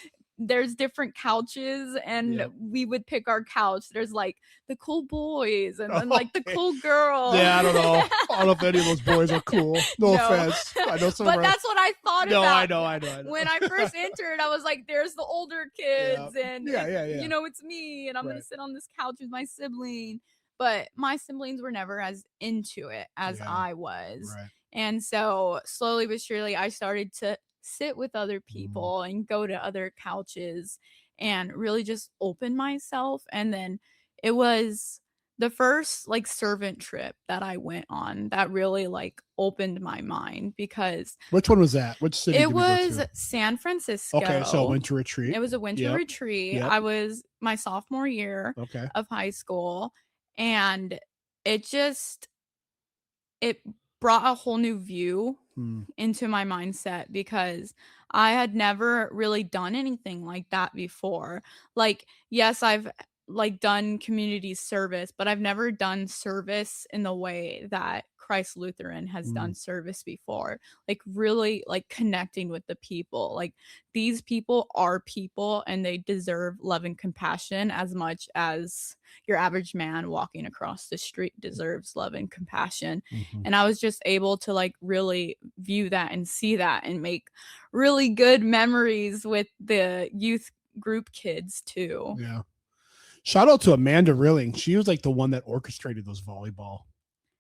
B: there's different couches, and we would pick our couch. There's like the cool boys and then like the cool girls.
A: Yeah, I don't know. I don't know if any of those boys are cool. No offense. I know some.
B: But that's what I thought about.
A: No, I know.
B: When I first entered, I was like, there's the older kids, and it's me, and I'm gonna sit on this couch with my sibling. But my siblings were never as into it as I was. Right. And so slowly but surely, I started to sit with other people and go to other couches and really just open myself. And then it was the first like servant trip that I went on that really like opened my mind. Because
A: which one was that? Which city?
B: It was San Francisco.
A: Okay, so a winter retreat.
B: It was a winter retreat. Yep. I was my sophomore year of high school, and it brought a whole new view into my mindset, because I had never really done anything like that before. Like, yes, I've like done community service, but I've never done service in the way that Christ Lutheran has done service before. Like, really like connecting with the people. Like, these people are people, and they deserve love and compassion as much as your average man walking across the street deserves love and compassion. And I was just able to like really view that and see that and make really good memories with the youth group kids too.
A: Yeah. Shout out to Amanda Rilling. She was like the one that orchestrated those volleyball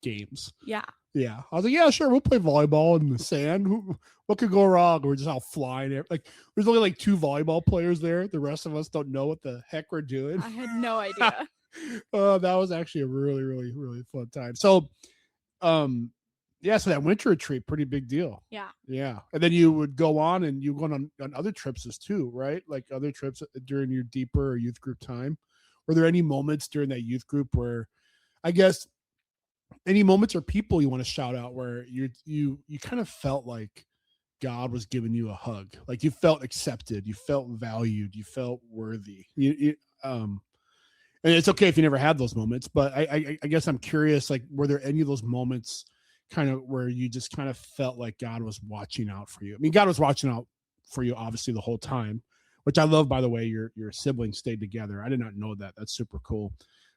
A: games.
B: Yeah.
A: Yeah. I was like, yeah, sure. We'll play volleyball in the sand. What could go wrong? We're just all flying. Like, there's only like 2 volleyball players there. The rest of us don't know what the heck we're doing.
B: I had no idea.
A: That was actually a really, really, really fun time. So, Yeah, so that winter retreat, pretty big deal.
B: Yeah.
A: Yeah. And then you would go on and you go on other trips as too, right? Like other trips during your deeper or youth group time. Were there any moments during that youth group where, I guess, any moments or people you want to shout out where you kind of felt like God was giving you a hug, like you felt accepted, you felt valued, you felt worthy. And it's okay if you never had those moments, but I guess I'm curious, like, were there any of those moments kind of where you just kind of felt like God was watching out for you? I mean, God was watching out for you obviously the whole time, which I love, by the way. Your siblings stayed together. I did not know that. That's super cool.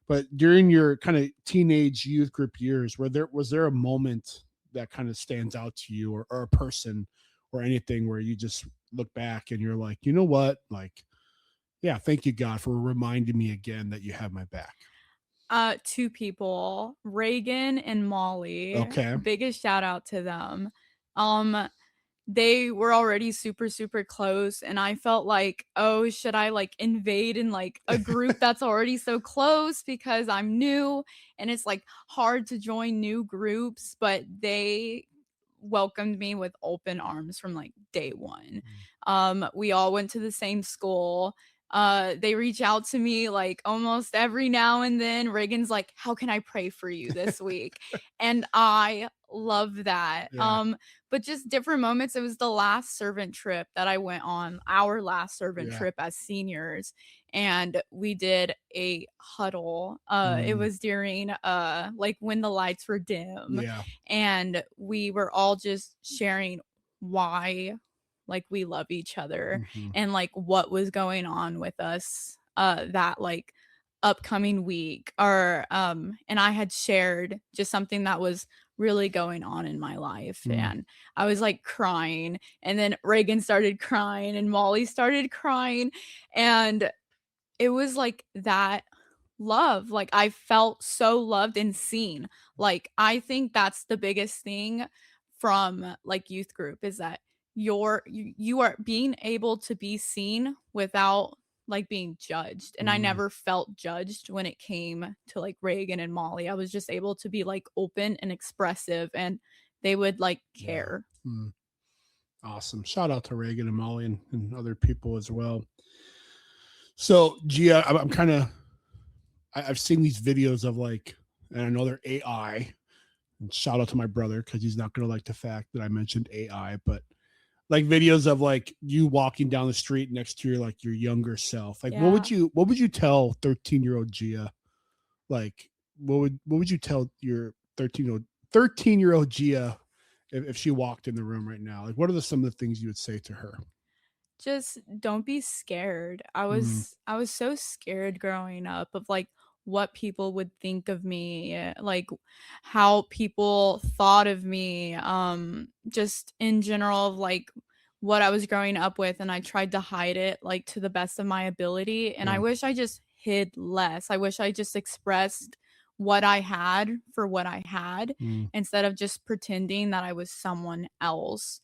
A: But during your kind of teenage youth group years, was there a moment that kind of stands out to you, or a person or anything where you just look back and you're like, you know what, like, yeah, thank you, God, for reminding me again that you have my back.
B: Two people, Reagan and Molly.
A: Okay.
B: Biggest shout out to them. They were already super, super close, and I felt like, oh, should I like invade in like a group that's already so close, because I'm new and it's like hard to join new groups, but they welcomed me with open arms from like day one. We all went to the same school. They reach out to me like almost every now and then. Reagan's like, how can I pray for you this week? And I love that.
A: Yeah.
B: But just different moments. It was the last servant trip that I went on, our last servant trip as seniors, and we did a huddle. It was during like when the lights were dim, and we were all just sharing why like we love each other, and like what was going on with us that like upcoming week, or and I had shared just something that was really going on in my life, and I was like crying, and then Reagan started crying and Molly started crying, and it was like that love. Like I felt so loved and seen. Like I think that's the biggest thing from like youth group, is that you are being able to be seen without like being judged. And I never felt judged when it came to like Reagan and Molly. I was just able to be like open and expressive, and they would like care.
A: Awesome. Shout out to Reagan and Molly and other people as well. So Gia, I'm kind of, I've seen these videos of like, and I know they're AI, and shout out to my brother because he's not going to like the fact that I mentioned AI, but like videos of like you walking down the street next to your younger self. Like what would you tell 13-year-old Gia? Like what would you tell your 13-year-old Gia if she walked in the room right now? Like what are some of the things you would say to her?
B: Just don't be scared. I was so scared growing up of like what people would think of me, like how people thought of me, just in general, of like what I was growing up with, and I tried to hide it like to the best of my ability, and I wish I just hid less. I wish I just expressed what I had for what I had, instead of just pretending that I was someone else.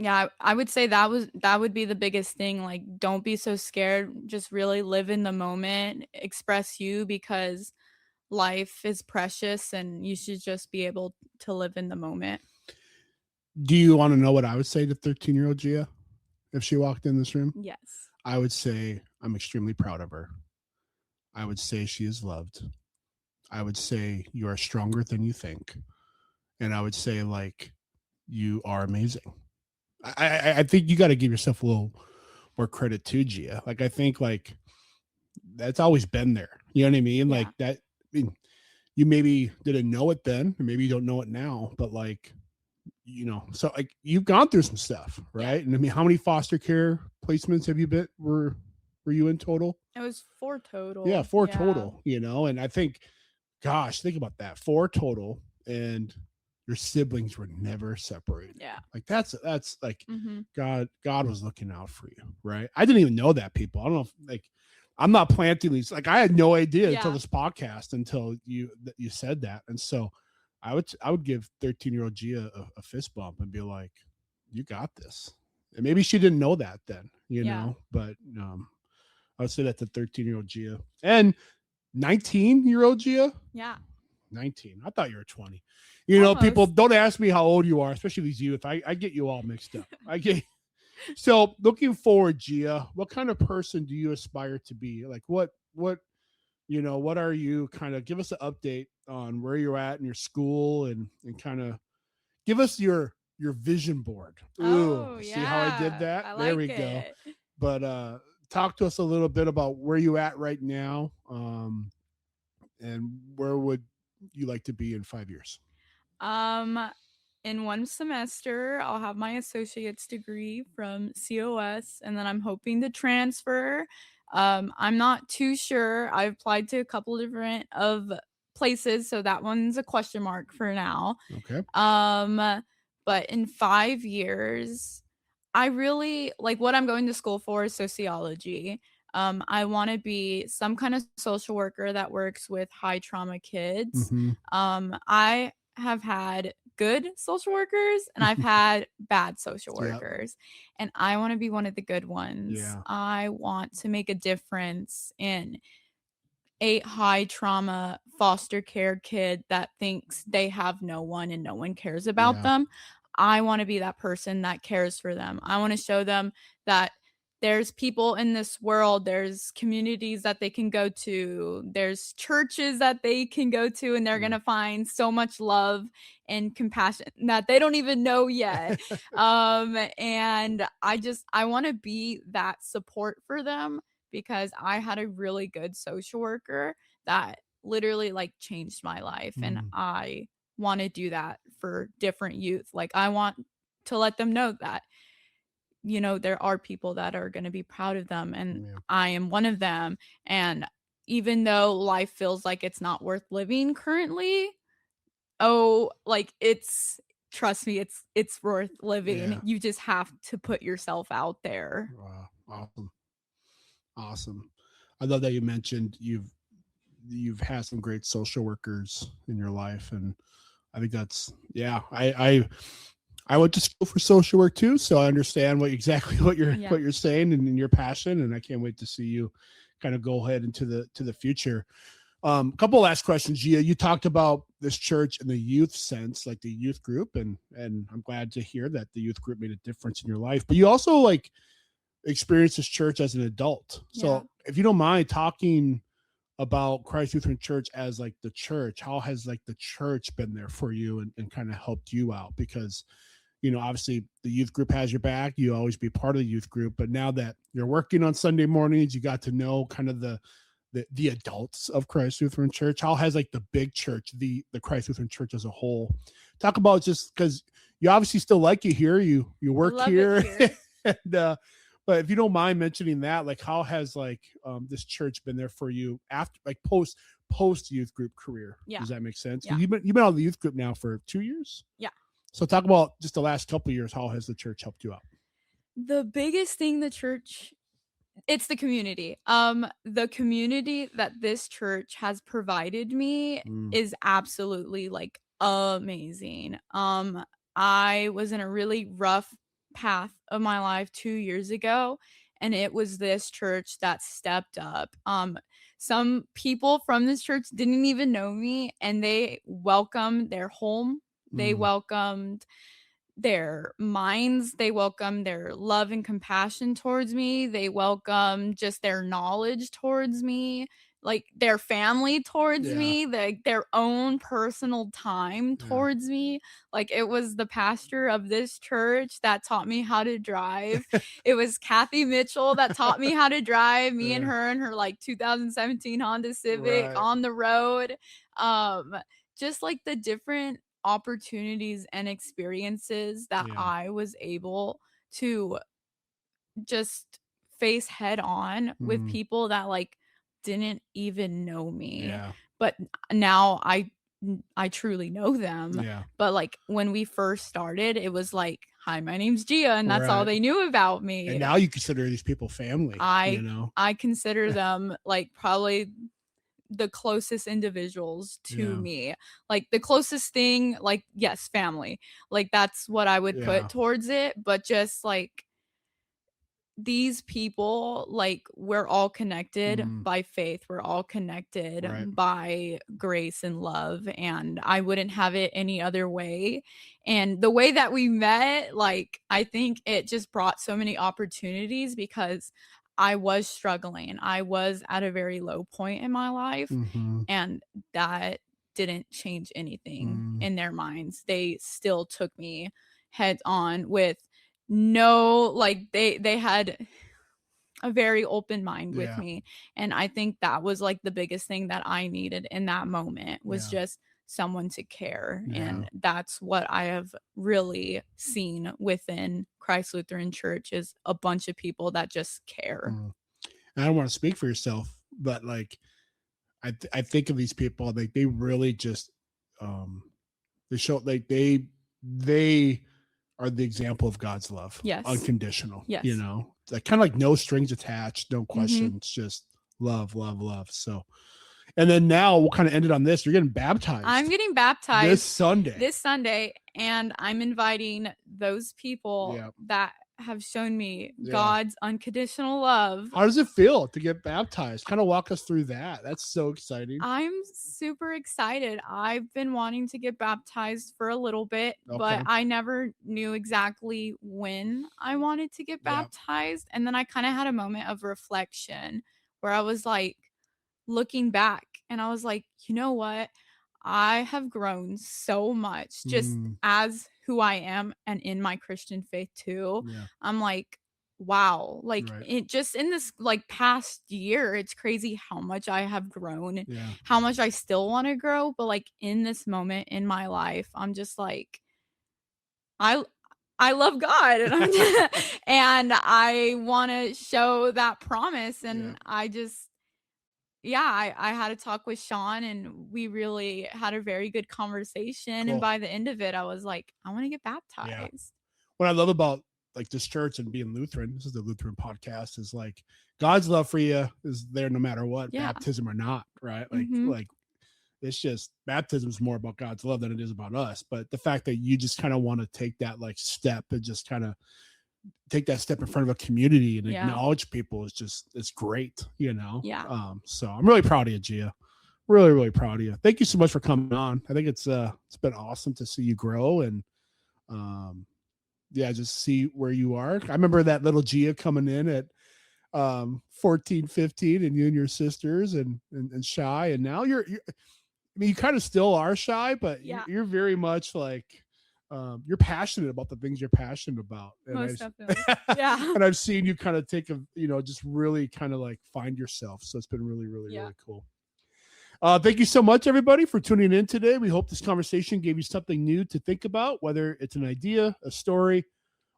B: Yeah, I would say that would be the biggest thing. Like, don't be so scared. Just really live in the moment, express you, because life is precious and you should just be able to live in the moment.
A: Do you want to know what I would say to 13-year-old Gia if she walked in this room?
B: Yes.
A: I would say I'm extremely proud of her. I would say she is loved. I would say you are stronger than you think. And I would say, like, you are amazing. I think you got to give yourself a little more credit too, Gia. Like, I think like that's always been there. You know what I mean? Like that. I mean, you maybe didn't know it then, or maybe you don't know it now, but like, you know, so like you've gone through some stuff, right? And I mean, how many foster care placements have you been? Were you in total?
B: It was 4 total.
A: Yeah, 4 total. You know, and I think, gosh, think about that, 4 total, and your siblings were never separated.
B: Yeah.
A: Like that's like God was looking out for you, right? I didn't even know that, people. I don't know if, like, I'm not planting these, like I had no idea until this podcast, until you said that. And so I would give 13-year-old Gia a fist bump and be like, you got this. And maybe she didn't know that then, you know, but I would say that to 13-year-old Gia and 19-year-old Gia.
B: Yeah.
A: 19. I thought you were 20. You know, people
B: Almost.
A: don't ask me how old you are, especially these youth. I get you all mixed up. So looking forward, Gia, what kind of person do you aspire to be? Like what are you? Kind of give us an update on where you're at in your school, and kind of give us your vision board. Ooh,
B: Oh,
A: see how I did
B: yeah.
A: that?
B: I
A: There
B: like
A: we go.
B: it.
A: But talk to us a little bit about where you at right now, and where would you like to be in 5 years?
B: Um, in one semester, I'll have my associate's degree from COS, and then I'm hoping to transfer. I'm not too sure. I applied to a couple different of places, so that one's a question mark for now.
A: Okay.
B: But in 5 years, I really like what I'm going to school for is sociology. I want to be some kind of social worker that works with high trauma kids.
A: Mm-hmm.
B: I have had good social workers and I've had bad social
A: Yep.
B: workers, and I want to be one of the good ones.
A: Yeah.
B: I want to make a difference in a high trauma foster care kid that thinks they have no one and no one cares about
A: Yeah.
B: them. I want to be that person that cares for them. I want to show them that there's people in this world, there's communities that they can go to, there's churches that they can go to, and they're going to find so much love and compassion that they don't even know yet. And I want to be that support for them, because I had a really good social worker that literally like changed my life, and I want to do that for different youth. Like I want to let them know that there are people that are going to be proud of them, and I am one of them. And even though life feels like it's not worth living currently, like trust me, it's worth living.
A: Yeah.
B: You just have to put yourself out there.
A: Wow. Awesome. I love that you mentioned you've had some great social workers in your life, and I think that's I went to school for social work too, so I understand exactly what you're saying and your passion, and I can't wait to see you kind of go ahead into the future. Couple last questions, Gia. You talked about this church in the youth sense, like the youth group, and I'm glad to hear that the youth group made a difference in your life. But you also like experienced this church as an adult. So if you don't mind talking about Christ Lutheran Church as like the church, how has like the church been there for you and kind of helped you out? Because obviously the youth group has your back. You always be part of the youth group, but now that you're working on Sunday mornings, you got to know kind of the adults of Christ Lutheran Church. How has like the big church, the Christ Lutheran Church as a whole, talk about, just because you obviously still like it here, you work here. And but if you don't mind mentioning that, like how has like this church been there for you after like post youth group career?
B: Yeah.
A: Does that make sense?
B: Yeah.
A: You've been on the youth group now for 2 years.
B: Yeah.
A: So talk about just the last couple of years. How has the church helped you out?
B: The biggest thing it's the community. The community that this church has provided me is absolutely like amazing. I was in a really rough path of my life 2 years ago, and it was this church that stepped up. Some people from this church didn't even know me, and they welcomed their home. They welcomed their minds, they welcome their love and compassion towards me, they welcome just their knowledge towards me, like their family towards me, their own personal time towards me. Like it was the pastor of this church that taught me how to drive. It was Kathy Mitchell that taught me how to drive, me and her like 2017 Honda Civic on the road. Just like the different opportunities and experiences that I was able to just face head on with people that like didn't even know me. But now I truly know them. But like when we first started, it was like, hi, my name's Gia, and that's all they knew about me.
A: And now you consider these people family.
B: I consider them like probably the closest individuals to me. Like the closest thing, like, yes, family. Like that's what I would put towards it. But just like these people, like, we're all connected
A: Mm.
B: by faith. We're all connected
A: Right.
B: by grace and love, and I wouldn't have it any other way. And the way that we met, like, I think it just brought so many opportunities because I was struggling. I was at a very low point in my life,
A: Mm-hmm.
B: and that didn't change anything in their minds. They still took me heads on with no, like, they had a very open mind with
A: Yeah.
B: me, and I think that was, like, the biggest thing that I needed in that moment was
A: Yeah.
B: just someone to care,
A: Yeah.
B: and that's what I have really seen within Christ Lutheran Church is a bunch of people that just care.
A: I don't want to speak for yourself, but like I think of these people, like they really just they show like they are the example of God's love.
B: Yes.
A: Unconditional.
B: Yes.
A: You know, like kind of like no strings attached, no questions,
B: Mm-hmm.
A: just love, love, love. So, and then now we'll kind of end it on this. You're getting baptized.
B: I'm getting baptized
A: this Sunday,
B: and I'm inviting those people that have shown me God's unconditional love.
A: How does it feel to get baptized? Kind of walk us through that. That's so exciting.
B: I'm super excited. I've been wanting to get baptized for a little bit, but I never knew exactly when I wanted to get baptized. And then I kind of had a moment of reflection where I was like looking back and I was like, you know what? I have grown so much just as who I am and in my Christian faith too. I'm like, wow, like it just in this like past year, it's crazy how much I have grown, how much I still want to grow. But like in this moment in my life, I'm just like, I love God and and I want to show that promise. And I just, I had a talk with Sean and we really had a very good conversation. Cool. And by the end of it, I was like, I want to get baptized.
A: Yeah. What I love about like this church and being Lutheran, this is the Lutheran podcast, is like God's love for you is there no matter what, baptism or not, right? Like, like it's just baptism is more about God's love than it is about us. But the fact that you just kind of want to take that like step and just kind of take that step in front of a community and acknowledge people is just, it's great, you know? So I'm really proud of you, Gia. Really, really proud of you. Thank you so much for coming on. I think it's been awesome to see you grow and, just see where you are. I remember that little Gia coming in at 14, 15 and you and your sisters and shy. And now you're I mean, you kind of still are shy, but you're very much like, you're passionate about the things you're passionate about. And
B: most definitely.
A: And I've seen you kind of take just really kind of like find yourself. So it's been really, really, really cool. Thank you so much, everybody, for tuning in today. We hope this conversation gave you something new to think about, whether it's an idea, a story,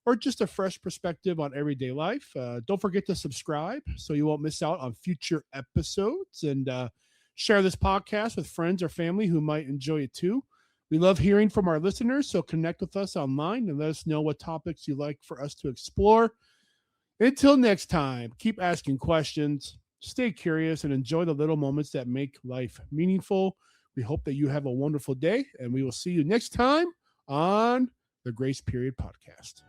A: or just a fresh perspective on everyday life. Don't forget to subscribe so you won't miss out on future episodes, and share this podcast with friends or family who might enjoy it too. We love hearing from our listeners, so connect with us online and let us know what topics you'd like for us to explore. Until next time, keep asking questions, stay curious, and enjoy the little moments that make life meaningful. We hope that you have a wonderful day, and we will see you next time on the Grace Period Podcast.